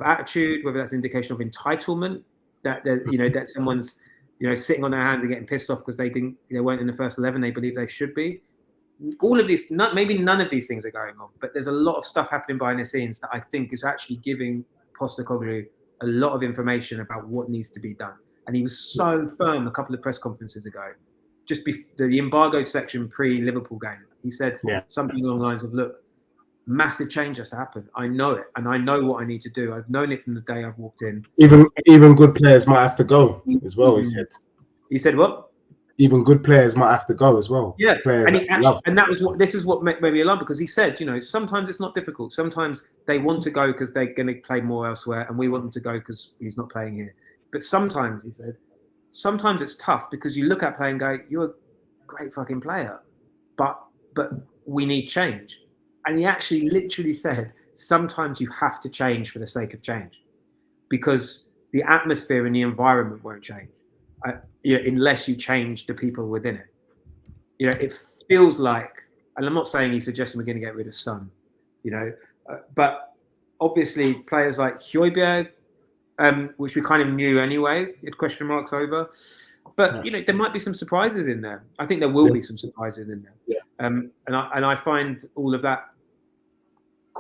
attitude, whether that's an indication of entitlement, that someone's, you know, sitting on their hands and getting pissed off because they weren't in the first 11 they believe they should be. All of these, maybe none of these things are going on, but there's a lot of stuff happening behind the scenes that I think is actually giving Postecoglou a lot of information about what needs to be done. And he was so firm a couple of press conferences ago, just the embargoed section pre-Liverpool game. He said something along the lines of, look, massive change has to happen. I know it, and I know what I need to do. I've known it from the day I've walked in. Even good players might have to go as well, he said. He said what? Even good players might have to go as well. Yeah, players and that was what. This is what made me alarmed, because he said, you know, sometimes it's not difficult. Sometimes they want to go because they're going to play more elsewhere, and we want them to go because he's not playing here. But sometimes, he said, sometimes it's tough because you look at play and go, you're a great fucking player, but we need change. And he actually literally said, sometimes you have to change for the sake of change, because the atmosphere and the environment won't change. Unless you change the people within it. You know, it feels like, and I'm not saying he's suggesting we're going to get rid of Son, you know, but obviously players like Højbjerg, which we kind of knew anyway, had question marks over. But, you know, there might be some surprises in there. I think there will be some surprises in there. And I find all of that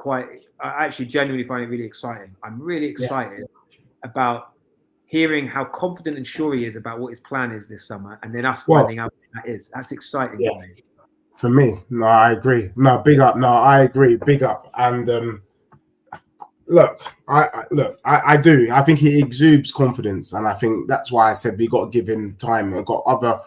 I actually genuinely find it really exciting. I'm really excited about hearing how confident and sure he is about what his plan is this summer, and then us finding out what that is. That's exciting for me. For me, no, I agree. No, big up. No, I agree. Big up. And look, I do. I think he exudes confidence, and I think that's why I said we got to give him time. We've got other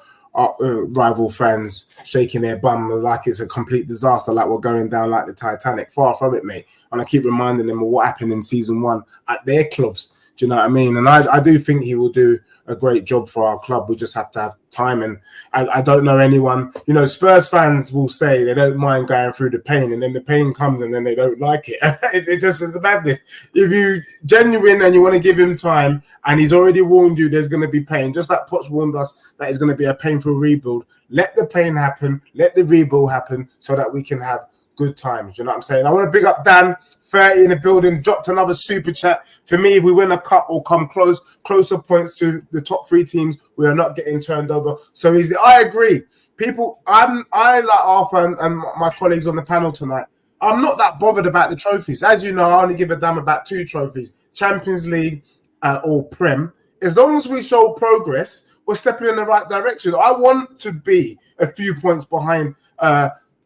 rival fans shaking their bum like it's a complete disaster, like we're going down like the Titanic. Far from it, mate. And I keep reminding them of what happened in season 1 at their clubs. Do you know what I mean? And I do think he will do a great job for our club. We just have to have time. And I don't know anyone, you know, Spurs fans will say they don't mind going through the pain, and then the pain comes and then they don't like it. It just is a madness. If you genuine and you want to give him time, and he's already warned you there's going to be pain, just like Poch warned us that it's going to be a painful rebuild, let the pain happen, let the rebuild happen so that we can have good times. You know what I'm saying? I want to big up Dan, 30 in the building, dropped another super chat. For me, if we win a cup or come closer points to the top 3 teams, we are not getting turned over. So I agree. People, I like Arthur and my colleagues on the panel tonight. I'm not that bothered about the trophies. As you know, I only give a damn about 2 trophies, Champions League or Prem. As long as we show progress, we're stepping in the right direction. I want to be a few points behind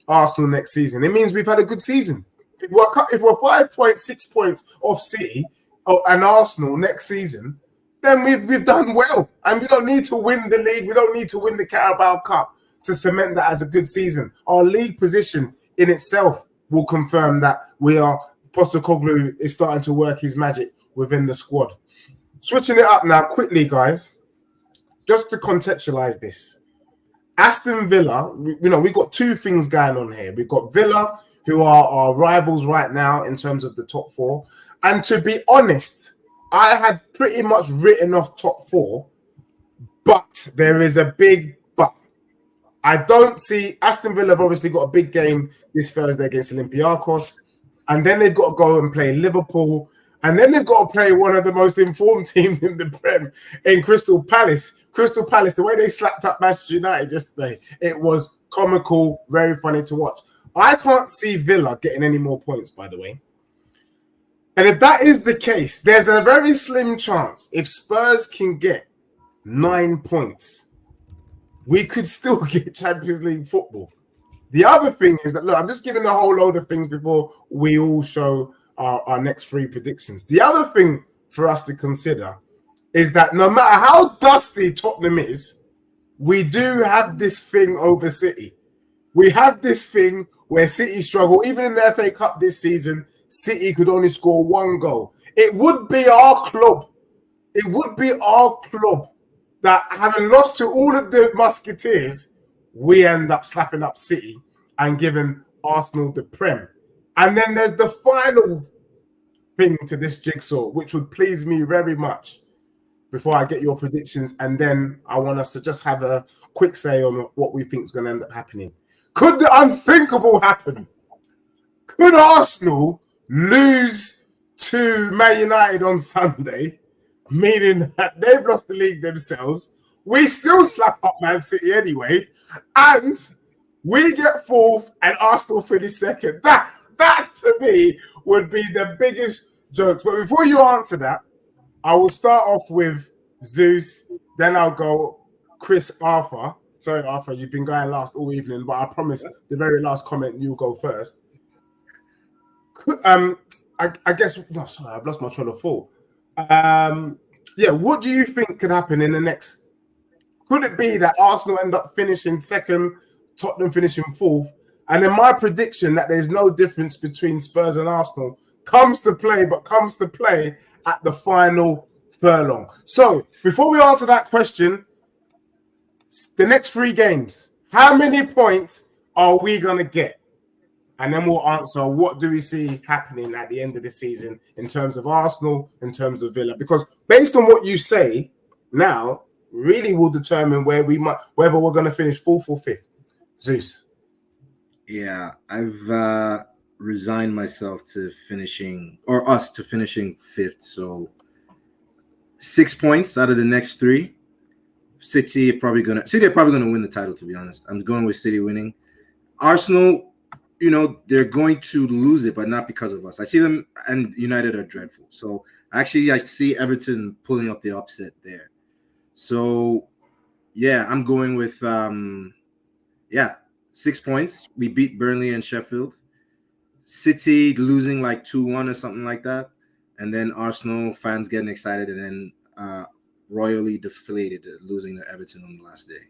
Arsenal next season. It means we've had a good season. If we're 5.6 points off City and Arsenal next season, then we've done well. And we don't need to win the league. We don't need to win the Carabao Cup to cement that as a good season. Our league position in itself will confirm that Postecoglou is starting to work his magic within the squad. Switching it up now quickly, guys, just to contextualize this. Aston Villa, we've got 2 things going on here. We've got Villa, who are our rivals right now in terms of the top 4. And to be honest, I had pretty much written off top 4, but there is a big but. I don't see Aston Villa have obviously got a big game this Thursday against Olympiacos, and then they've got to go and play Liverpool, and then they've got to play one of the most informed teams in the Prem in Crystal Palace. Crystal Palace, the way they slapped up Manchester United yesterday, it was comical, very funny to watch. I can't see Villa getting any more points, by the way. And if that is the case, there's a very slim chance if Spurs can get 9 points, we could still get Champions League football. The other thing is that, look, I'm just giving a whole load of things before we all show our next 3 predictions. The other thing for us to consider is that no matter how dusty Tottenham is, we do have this thing over City. We have this thing where City struggle. Even in the FA Cup this season, City could only score 1 goal. It would be our club. It would be our club that, having lost to all of the Musketeers, we end up slapping up City and giving Arsenal the Prem. And then there's the final thing to this jigsaw, which would please me very much before I get your predictions. And then I want us to just have a quick say on what we think is going to end up happening. Could the unthinkable happen? Could Arsenal lose to Man United on Sunday, meaning that they've lost the league themselves? We still slap up Man City anyway, and we get 4th and Arsenal finish 2nd. That to me would be the biggest jokes. But before you answer that, I will start off with Zeus, then I'll go Chris, Arthur. Sorry, Arthur, you've been going last all evening, but I promise the very last comment, you'll go first. I guess, no, sorry, I've lost my train of thought. What do you think could happen in the next? Could it be that Arsenal end up finishing 2nd, Tottenham finishing 4th? And then my prediction that there's no difference between Spurs and Arsenal comes to play at the final furlong. So before we answer that question, the next 3 games, how many points are we going to get? And then we'll answer what do we see happening at the end of the season in terms of Arsenal, in terms of Villa. Because based on what you say now, really will determine whether we're going to finish 4th or 5th. Zeus. Yeah, I've resigned myself to finishing 5th. So 6 points out of the next 3. City are probably gonna win the title, to be honest. I'm going with City winning. Arsenal, they're going to lose it, but not because of us. I see them, and United are dreadful. So I see Everton pulling up the upset there. So yeah, I'm going with 6 points. We beat Burnley and Sheffield. City losing like 2-1 or something like that. And then Arsenal fans getting excited and then royally deflated, losing to Everton on the last day.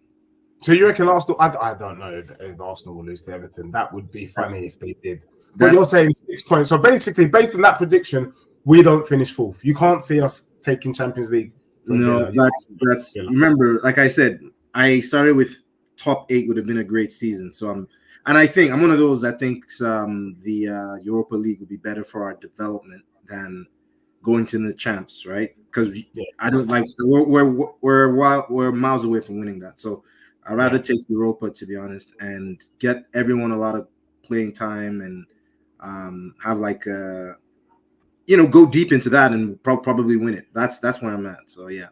So you reckon Arsenal? I don't know if Arsenal will lose to Everton. That would be funny if they did. But you're saying 6 points. So basically, based on that prediction, we don't finish fourth. You can't see us taking Champions League. No, that's remember, like I said, I started with top 8 would have been a great season. So I'm one of those that thinks the Europa League would be better for our development than going to the champs, right? Because I don't like we're miles away from winning that. So I'd rather take Europa, to be honest, and get everyone a lot of playing time and have like go deep into that and probably win it. That's where I'm at. So yeah.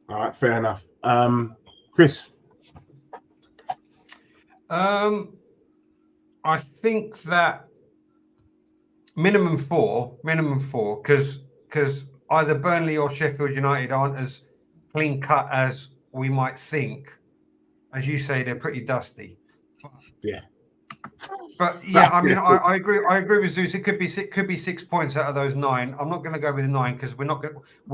All right, fair enough. Chris. I think that minimum four, because either Burnley or Sheffield United aren't as clean cut as we might think. As you say, they're pretty dusty. Yeah. But yeah, I mean, I agree with Zeus. It could be 6 points out of those 9. I'm not going to go with the 9 because we're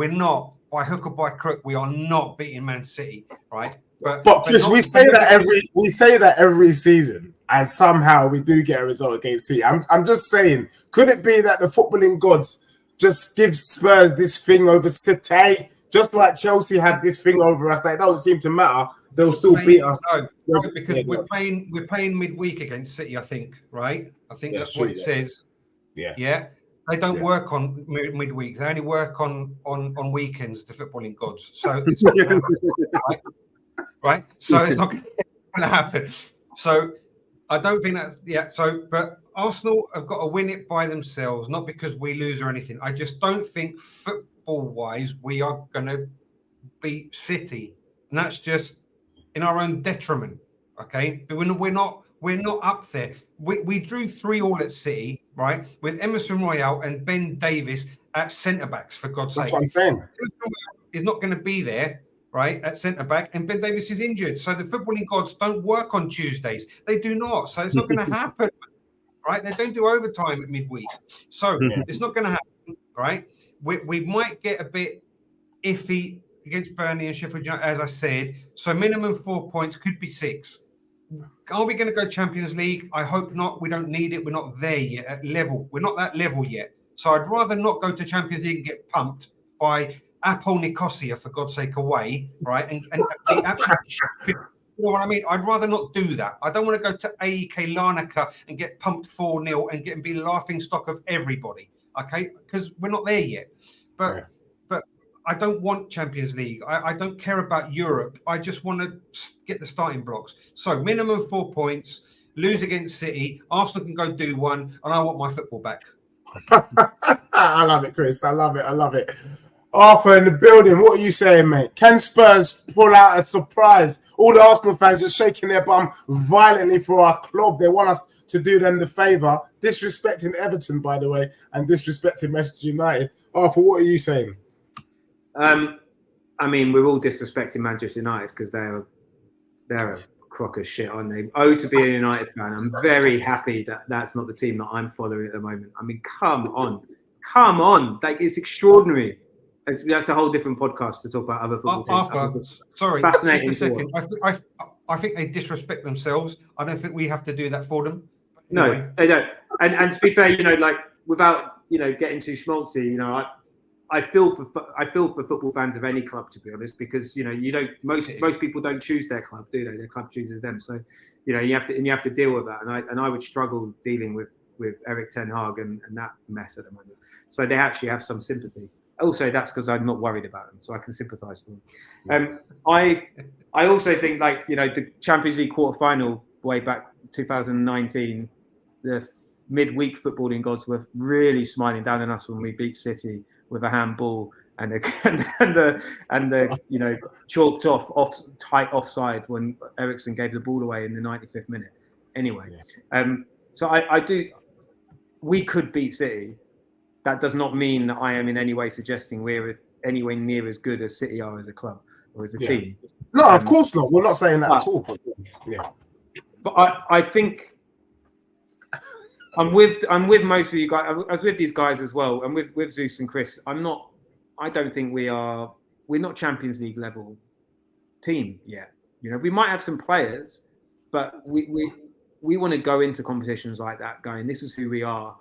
not by hook or by crook. We are not beating Man City, right? But Chris, we say that every season, and somehow we do get a result against City. I'm just saying, could it be that the footballing gods just give Spurs this thing over City, just like Chelsea had this thing over us? That it don't seem to matter. They'll still beat us. No, because we're playing midweek against City, I think, right? I think that's what it says. Yeah. Yeah. They don't work on midweek. They only work on weekends, the footballing gods. So it's not going to happen, right? So it's not going to happen. So I don't think that's but Arsenal have got to win it by themselves, not because we lose or anything. I just don't think football-wise we are going to beat City, and that's just in our own detriment. Okay, but we're not up there. We drew 3-3 at City, right, with Emerson Royale and Ben Davis at centre backs. For God's sake, that's what I'm saying. Is not going to be there, right, at centre back, and Ben Davis is injured. So the footballing gods don't work on Tuesdays. They do not. So it's not going to happen, right? They don't do overtime at midweek. So it's not going to happen, right? We might get a bit iffy against Burnley and Sheffield United, as I said. So minimum 4 points, could be 6. Are we going to go Champions League? I hope not. We don't need it. We're not there yet at level. We're not that level yet. So I'd rather not go to Champions League and get pumped by Apple Nicosia, for God's sake, away, right? And be absolutely you know what I mean? I'd rather not do that. I don't want to go to AEK Larnaca and get pumped 4-0 and be the laughing stock of everybody, okay? Because we're not there yet. But I don't want Champions League. I don't care about Europe. I just want to get the starting blocks. So minimum 4 points, lose against City. Arsenal can go do 1, and I want my football back. I love it, Chris. I love it. Arthur in the building. What are you saying, mate? Can Spurs pull out a surprise? All the Arsenal fans are shaking their bum violently for our club. They want us to do them the favour. Disrespecting Everton, by the way, and disrespecting Manchester United. Arthur, what are you saying? I mean, we're all disrespecting Manchester United because they're a crock of shit, aren't they? Oh, to be a United fan, I'm very happy that that's not the team that I'm following at the moment. I mean, come on, like it's extraordinary. That's a whole different podcast to talk about other football teams. Arthur, sorry, fascinating. Just a second. I think they disrespect themselves. I don't think we have to do that for them. Anyway. No, they don't. And to be fair, like without getting too schmaltzy, I feel for football fans of any club, to be honest, because most people don't choose their club, do they? Their club chooses them. So you have to deal with that. And I would struggle dealing with Eric Ten Hag and that mess at the moment. So they actually have some sympathy. Also, that's because I'm not worried about them, so I can sympathise for them. I also think the Champions League quarter-final way back 2019, the midweek footballing gods were really smiling down on us when we beat City with a handball and the chalked off tight offside when Eriksen gave the ball away in the 95th minute. Anyway, so I do. We could beat City. That does not mean that I am in any way suggesting we're anywhere near as good as City are as a club or as a team. No, of course not. We're not saying that at all. But I think I'm with most of you guys. I was with these guys as well, and with Zeus and Chris. I don't think we're not Champions League level team yet. You know, we might have some players, but we want to go into competitions like that going, this is who we are,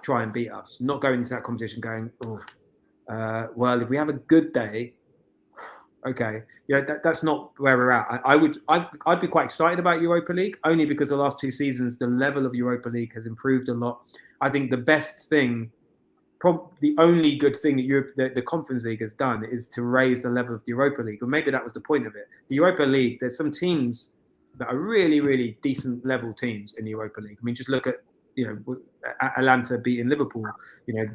try and beat us. Not going into that competition going, well, if we have a good day, okay, that's not where we're at. I'd be quite excited about Europa League, only because the last 2 seasons the level of Europa League has improved a lot. I think the best thing, the only good thing that the Conference League has done is to raise the level of the Europa League, or maybe that was the point of it. The Europa League, there's some teams that are really, really decent level teams in the Europa League. I mean, just look at Atalanta beating Liverpool.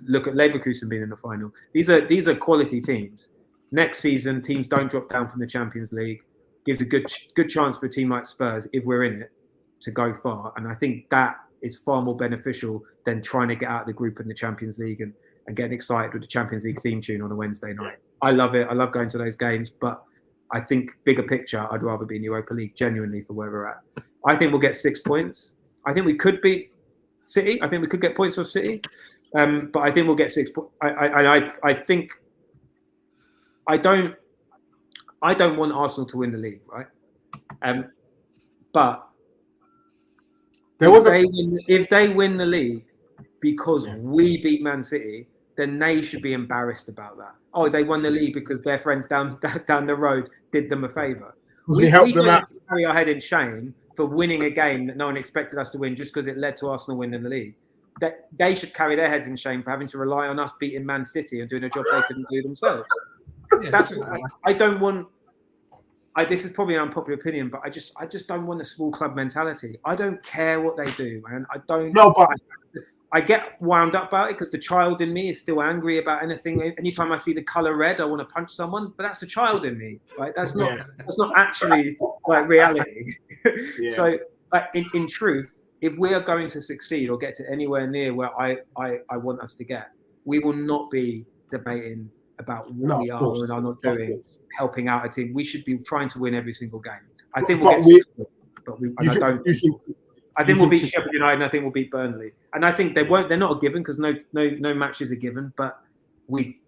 Look at Leverkusen being in the final. These are quality teams. Next season, teams don't drop down from the Champions League. Gives a good chance for a team like Spurs, if we're in it, to go far. And I think that is far more beneficial than trying to get out of the group in the Champions League and getting excited with the Champions League theme tune on a Wednesday night. I love it. I love going to those games, but I think bigger picture, I'd rather be in the Europa League, genuinely, for where we're at. I think we'll get 6 points. I think we could beat City. I think we could get points off City, but I think we'll get 6 points. I think I don't want Arsenal to win the league, right? But if they win the league because we beat Man City, then they should be embarrassed about that. Oh, they won the league because their friends down the road did them a favour. We helped them out. Carry our head in shame for winning a game that no one expected us to win just because it led to Arsenal winning the league. They should carry their heads in shame for having to rely on us beating Man City and doing a job they couldn't do themselves. I don't want. This is probably an unpopular opinion, but I just don't want a small club mentality. I don't care what they do, man. I don't. No, but I get wound up about it because the child in me is still angry about anything. Anytime I see the color red, I want to punch someone. But that's the child in me, right? That's not actually like reality. Yeah. So, in truth, if we are going to succeed or get to anywhere near where I want us to get, we will not be debating about what we are and are not doing, helping out a team. We should be trying to win every single game. I think we'll get 6 points, but I think we'll beat Sheffield United, and I think we'll beat Burnley. And I think they won't. They're not a given because no matches are given. But we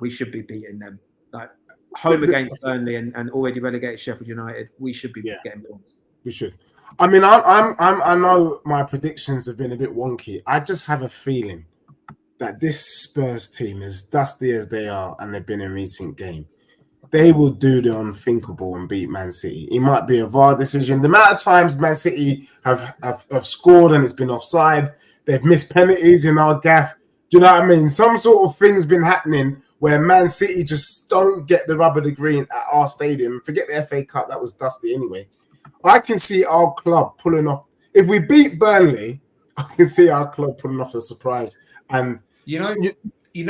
should be beating them. Like home against Burnley and already relegated Sheffield United, we should be getting points. We should. I mean, I know my predictions have been a bit wonky. I just have a feeling that this Spurs team, as dusty as they are, and they've been in recent game, they will do the unthinkable and beat Man City. It might be a VAR decision. The amount of times Man City have scored and it's been offside, they've missed penalties in our gaff. Do you know what I mean? Some sort of thing's been happening where Man City just don't get the rub of the green at our stadium. Forget the FA Cup, that was dusty anyway. I can see our club pulling off. If we beat Burnley, I can see our club pulling off a surprise. And you're sorry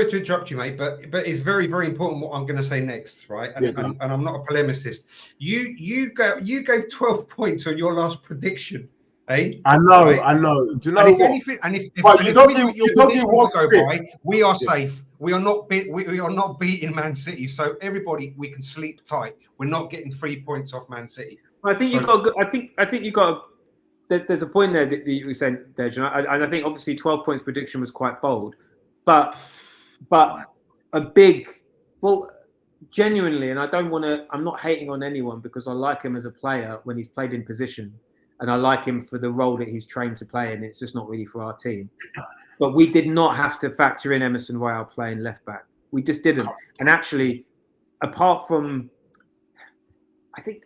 to interrupt you, mate, but it's very, very important what I'm going to say next, right? And I'm not a polemicist. You gave 12 points on your last prediction, eh? I know, right? I know. Do you know what? We are safe. We are not beating Man City, so everybody, we can sleep tight. We're not getting 3 points off Man City. I think you got. I think you got. There's a point there that you were saying, Dej, and I think obviously 12 points prediction was quite bold, but a big, genuinely, and I'm not hating on anyone because I like him as a player when he's played in position, and I like him for the role that he's trained to play, and it's just not really for our team. But we did not have to factor in Emerson Royal playing left back. We just didn't. And actually, apart from, I think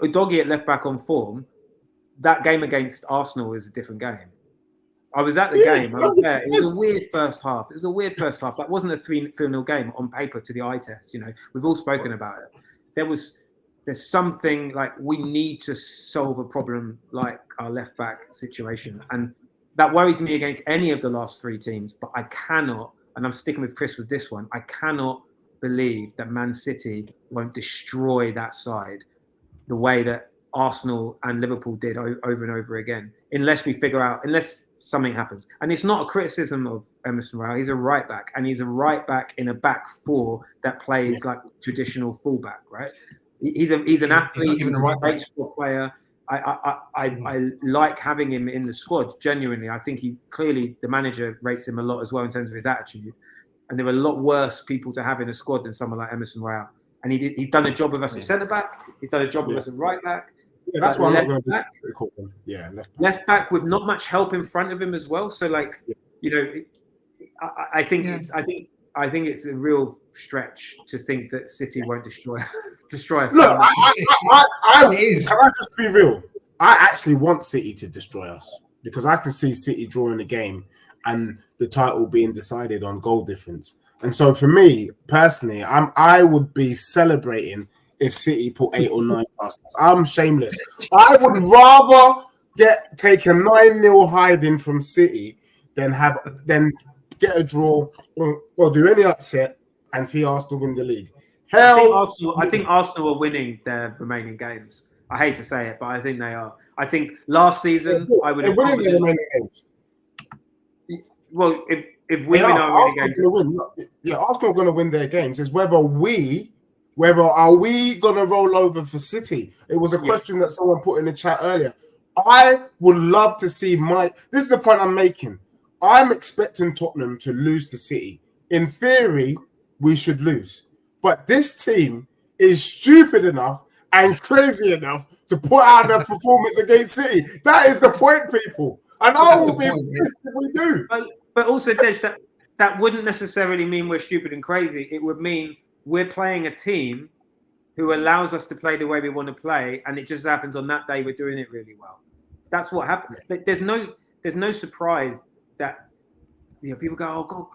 Udogie at left back on form, that game against Arsenal is a different game. I was at the game. I was there. It was a weird first half. That wasn't a 3-0 game on paper to the eye test. You know, we've all spoken about it. There's something like we need to solve a problem like our left back situation. And that worries me against any of the last 3 teams. But I cannot, and I'm sticking with Chris with this one, I cannot believe that Man City won't destroy that side the way that Arsenal and Liverpool did over and over again, unless something happens. And it's not a criticism of Emerson Royal. He's a right back, and he's a right back in a back 4 that plays like traditional fullback, right? He's an athlete. even He's a a right great back. sport player. I like having him in the squad. Genuinely, I think clearly the manager rates him a lot as well in terms of his attitude. And there are a lot worse people to have in a squad than someone like Emerson Royal. And he's done a job with us at centre back. He's done a job with us at right back. Yeah, that's why I'm not going to call him. Yeah, left back with not much help in front of him as well. So I think it's a real stretch to think that City won't destroy us. Look, It is. can I just be real? I actually want City to destroy us because I can see City drawing the game and the title being decided on goal difference. And so for me personally, I would be celebrating if City put 8 or 9 past us. I'm shameless. I would rather take a 9-0 hiding from City than get a draw or do any upset and see Arsenal win the league. I think Arsenal are winning their remaining games. I hate to say it, but I think they are. I think last season I would have winning their remaining games. Well, if we win our remaining games, Arsenal are going to win their games. It's whether are we going to roll over for City. It was a question that someone put in the chat earlier. I would love to see this is the point I'm making. I'm expecting Tottenham to lose to City. In theory, we should lose. But this team is stupid enough and crazy enough to put out their performance against City. That is the point, people. And I will be pissed if we do. But also, Tej, that wouldn't necessarily mean we're stupid and crazy. It would mean we're playing a team who allows us to play the way we want to play, and it just happens on that day we're doing it really well. That's what happened. There's no surprise that people go, oh God,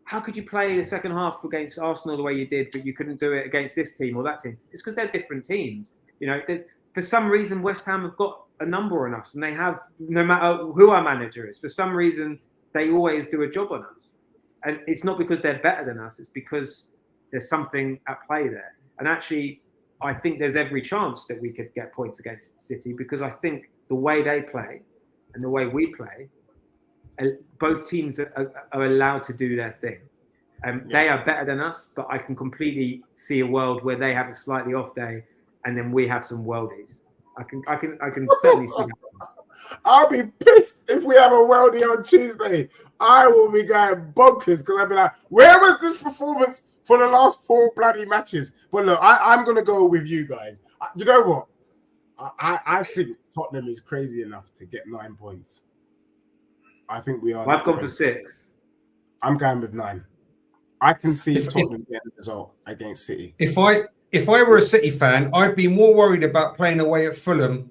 how could you play the second half against Arsenal the way you did, but you couldn't do it against this team or that team? It's because they're different teams. For some reason West Ham have got a number on us, and they have, no matter who our manager is, for some reason they always do a job on us. And it's not because they're better than us, it's because there's something at play there. And actually, I think there's every chance that we could get points against City, because I think the way they play and the way we play, both teams are allowed to do their thing. They are better than us, but I can completely see a world where they have a slightly off day and then we have some worldies. I can certainly see that. I'll be pissed if we have a worldie on Tuesday. I will be going bonkers because I'll be like, where was this performance for the last 4 bloody matches? But look, I'm going to go with you guys. You know what? I think Tottenham is crazy enough to get 9 points. I think we are. Well, I've gone for 6. I'm going with 9. I can see Tottenham getting the result against City. If I were a City fan, I'd be more worried about playing away at Fulham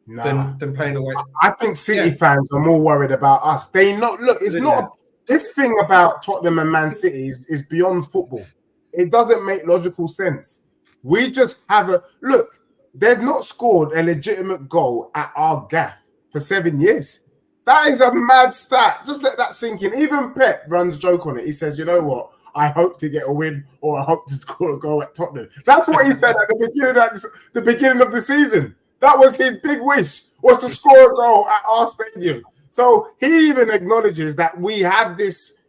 than playing away. I think City fans are more worried about us. It's not this thing about Tottenham and Man City is beyond football. It doesn't make logical sense. We just have look. They've not scored a legitimate goal at our gaff for 7 years. That is a mad stat. Just let that sink in. Even Pep runs joke on it. He says, you know what? I hope to get a win, or I hope to score a goal at Tottenham. That's what he said at the beginning of the season. That was his big wish, was to score a goal at our stadium. So he even acknowledges that we have this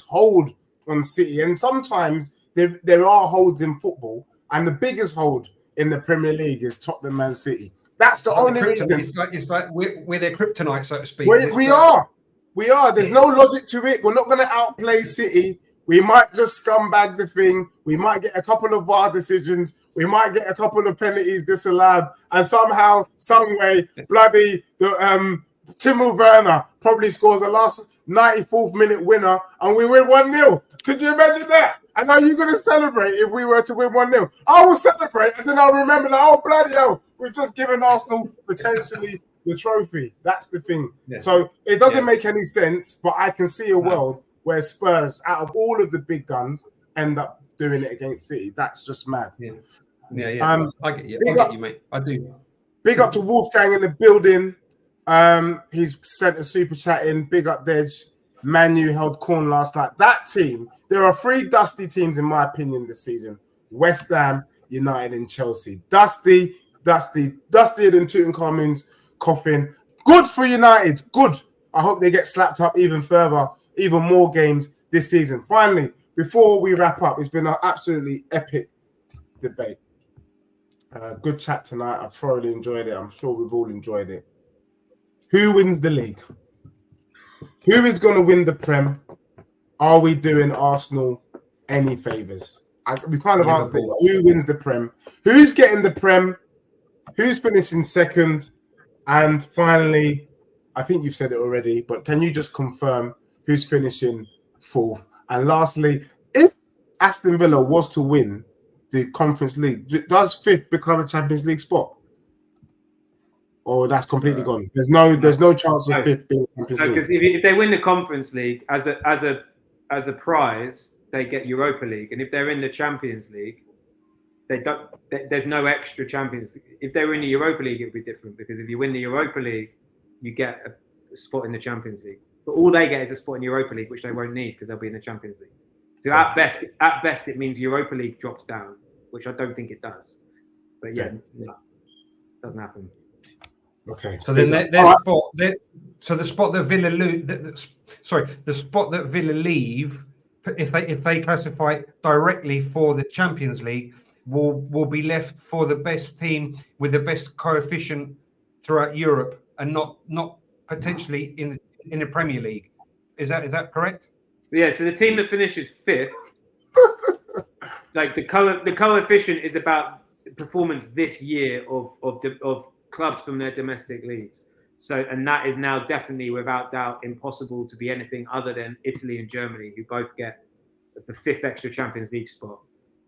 hold on City. And sometimes there are holds in football, and the biggest hold in the Premier League is Tottenham Man City. That's the only reason. It's like we're their kryptonite, so to speak. We are. There's no logic to it. We're not going to outplay City. We might just scumbag the thing. We might get a couple of VAR decisions. We might get a couple of penalties disallowed. And somehow, some way, bloody Timo Werner probably scores the last 94th minute winner and we win 1-0. Could you imagine that? And are you going to celebrate if we were to win 1-0? I will celebrate, and then I'll remember that, oh, bloody hell, we've just given Arsenal potentially the trophy. That's the thing. Yeah. So it doesn't make any sense, but I can see a world where Spurs, out of all of the big guns, end up doing it against City. That's just mad. Yeah. I get you. Mate. I do. Big up to Wolfgang in the building. He's sent a super chat in. Big up, Dej. Manu held corn last night. That team, there are 3 dusty teams in my opinion this season. West Ham, United and Chelsea. Dustier than Tutankhamun's coffin. Good for United. Good. I hope they get slapped up even further, even more games this season. Finally, before we wrap up, it's been an absolutely epic debate. Good chat tonight. I've thoroughly enjoyed it. I'm sure we've all enjoyed it. Who wins the league? Who is going to win the Prem? Are we doing Arsenal any favours? We kind of answered it. Who wins the Prem? Who's getting the Prem? Who's finishing second? And finally, I think you've said it already, but can you just confirm who's finishing fourth? And lastly, if Aston Villa was to win the Conference League, does fifth become a Champions League spot? Or that's completely gone? There's no chance of fifth being Champions League. Because if they win the Conference League as a prize, they get Europa League, and if they're in the Champions League, they don't. There's no extra Champions League. If they were in the Europa League, it would be different, because if you win the Europa League, you get a spot in the Champions League. But all they get is a spot in Europa League, which they won't need because they'll be in the Champions League. So at best, it means Europa League drops down, which I don't think it does. But no, doesn't happen. Okay. So then the spot that Villa the spot that Villa leave, if they classify directly for the Champions League, will be left for the best team with the best coefficient throughout Europe, and not potentially in the Premier League. Is that correct? Yeah. So the team that finishes fifth, like the coefficient is about performance this year of clubs from their domestic leagues. So, and that is now definitely, without doubt, impossible to be anything other than Italy and Germany, who both get the fifth extra Champions League spot.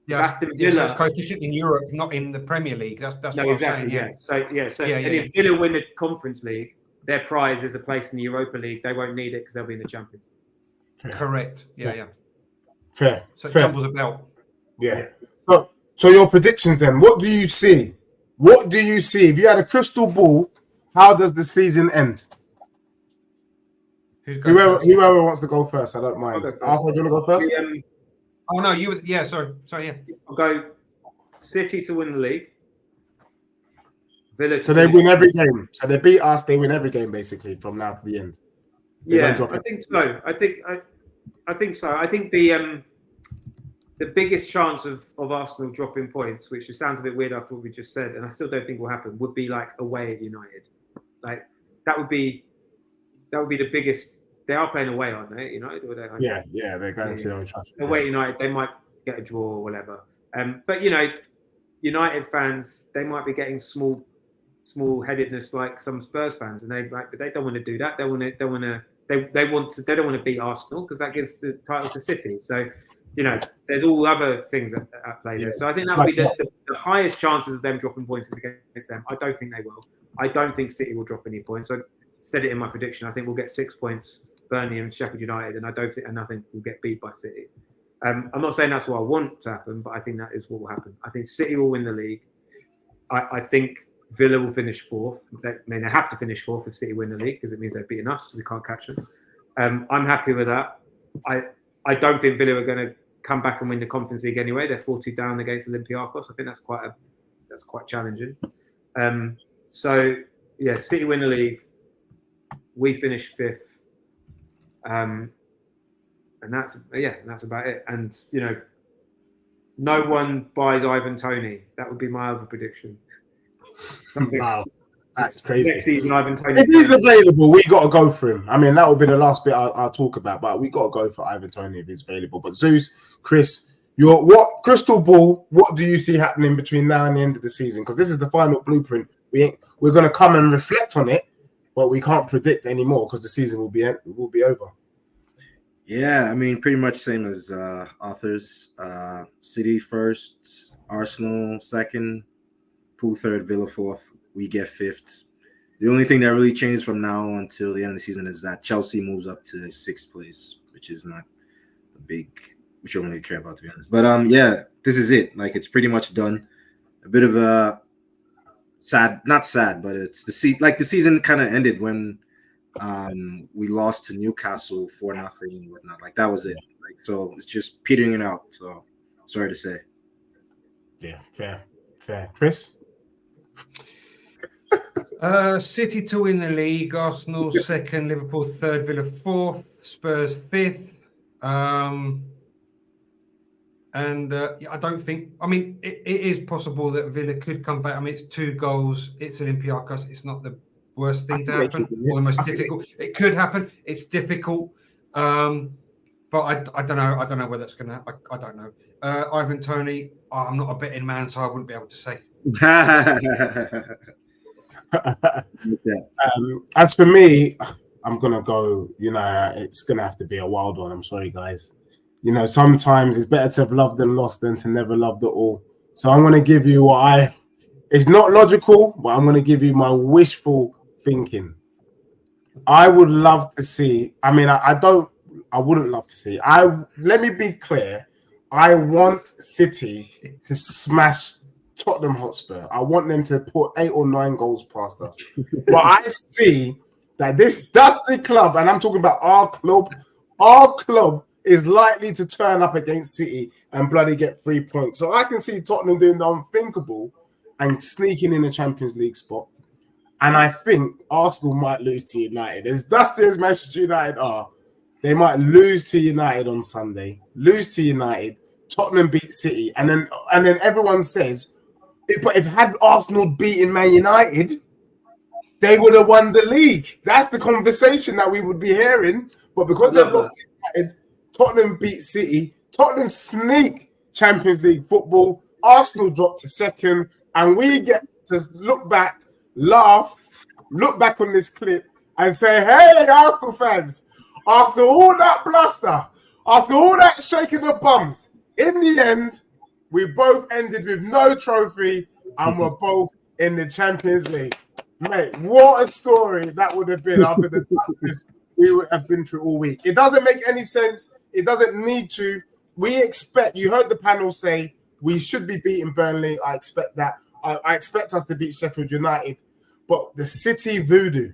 Yeah, Aston Villa, so it's coefficient in Europe, not in the Premier League. That's what I'm saying. Yeah. If Villa win the Conference League, their prize is a place in the Europa League. They won't need it because they'll be in the Champions League. Correct. Yeah. Fair. So it jumbles about. Yeah. So your predictions then? What do you see? What do you see? If you had a crystal ball, how does the season end? Whoever wants to go first, I don't mind. Arthur, do you want to go first? Oh no, you. Yeah, sorry. Yeah. I'll go City to win the league. Villa. So they win every game. So they beat us. They win every game basically from now to the end. I think so. I think so. I think the biggest chance of Arsenal dropping points, which sounds a bit weird after what we just said, and I still don't think will happen, would be like away at United. Like that would be the biggest. They are playing away, aren't they? United, or they're they're going to Old Trafford. Away at United, they might get a draw or whatever. But United fans, they might be getting small-headedness like some Spurs fans, and they don't want to do that. They don't want to beat Arsenal because that gives the title to City. So. There's all other things at play there. So I think that would be the highest chances of them dropping points against them. I don't think they will. I don't think City will drop any points. I said it in my prediction. I think we'll get 6 points, Burnley and Sheffield United, and I think we'll get beat by City. I'm not saying that's what I want to happen, but I think that is what will happen. I think City will win the league. I think Villa will finish fourth. They have to finish fourth if City win the league because it means they've beaten us. So we can't catch them. I'm happy with that. I don't think Villa are going to come back and win the Conference League anyway. They're 40 down against Olympiacos. I think that's quite challenging. City win the league. We finish fifth, and that's about it. And no one buys Ivan Toney. That would be my other prediction. Wow. That's crazy. Next season, Ivan Toney. If he's available, we got to go for him. I mean, that will be the last bit I'll talk about, but we got to go for Ivan Toney if he's available. But Zeus, Chris, what crystal ball? What do you see happening between now and the end of the season? Because this is the final blueprint. We're going to come and reflect on it, but we can't predict anymore because the season will be over. Yeah, I mean, pretty much same as Arthur's. City first, Arsenal second, Pool third, Villa fourth. We get fifth. The only thing that really changes from now until the end of the season is that Chelsea moves up to sixth place, which is not a big, which I don't really care about, to be honest. But this is it. Like, it's pretty much done. A bit of a not sad, but it's the season kind of ended when we lost to Newcastle 4-0 and whatnot. Like, that was it. Like, so it's just petering out. So sorry to say. Yeah, fair. Chris? City to win the league, Arsenal second, Liverpool third, Villa fourth, Spurs fifth. And I don't think. I mean, it is possible that Villa could come back. I mean, it's 2 goals. It's Olympiacos. It's not the worst thing to happen, or the most difficult. It could happen. It's difficult. But I don't know. I don't know whether that's going to. I don't know. Ivan Toney. I'm not a betting man, so I wouldn't be able to say. As for me, I'm gonna go. You know, it's gonna have to be a wild one. I'm sorry, guys. You know, sometimes it's better to have loved and lost than to never loved at all. So I'm gonna give you what it's not logical, but I'm gonna give you my wishful thinking. I would love to see. I mean, I wouldn't love to see. Let me be clear. I want City to smash Tottenham Hotspur. I want them to put 8 or 9 goals past us. But I see that this dusty club, and I'm talking about our club is likely to turn up against City and bloody get 3 points. So I can see Tottenham doing the unthinkable and sneaking in a Champions League spot. And I think Arsenal might lose to United. As dusty as Manchester United are, they might lose to United on Sunday, lose to United, Tottenham beat City, and then everyone says, but if had Arsenal beaten Man United, they would have won the league. That's the conversation that we would be hearing. But because they've lost to United, Tottenham beat City, Tottenham sneak Champions League football, Arsenal drop to second, and we get to look back, laugh, look back on this clip and say, hey, Arsenal fans, after all that bluster, after all that shaking of bums, in the end, we both ended with no trophy and we're both in the Champions League. Mate, what a story that would have been after the justice we would have been through all week. It doesn't make any sense. It doesn't need to. We expect, you heard the panel say, we should be beating Burnley. I expect that. I expect us to beat Sheffield United. But the City voodoo,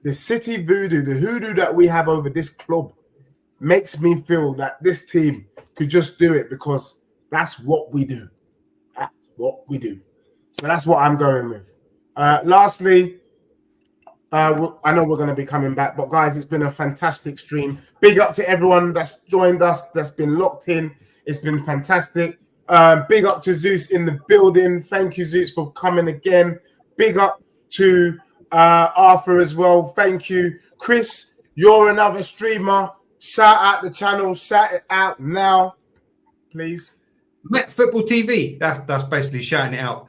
the hoodoo that we have over this club makes me feel that this team could just do it because that's what we do. That's what we do. So that's what I'm going with. Lastly, I know we're going to be coming back, but guys, it's been a fantastic stream. Big up to everyone that's joined us, that's been locked in. It's been fantastic. Big up to Zeus in the building. Thank you, Zeus, for coming again. Big up to Arthur as well. Thank you. Chris, you're another streamer. Shout out the channel. Shout it out now, please. Met Football TV. That's basically shouting it out.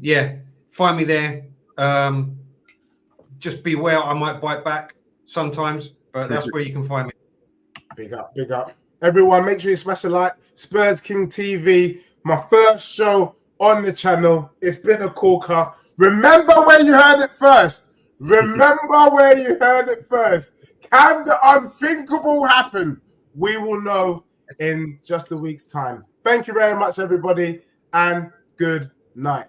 Yeah, find me there. Just beware, I might bite back sometimes, but that's where you can find me. Big up, big up. Everyone, make sure you smash a like. Spurs King TV, my first show on the channel. It's been a corker. Remember where you heard it first. Remember where you heard it first. Can the unthinkable happen? We will know in just a week's time. Thank you very much, everybody, and good night.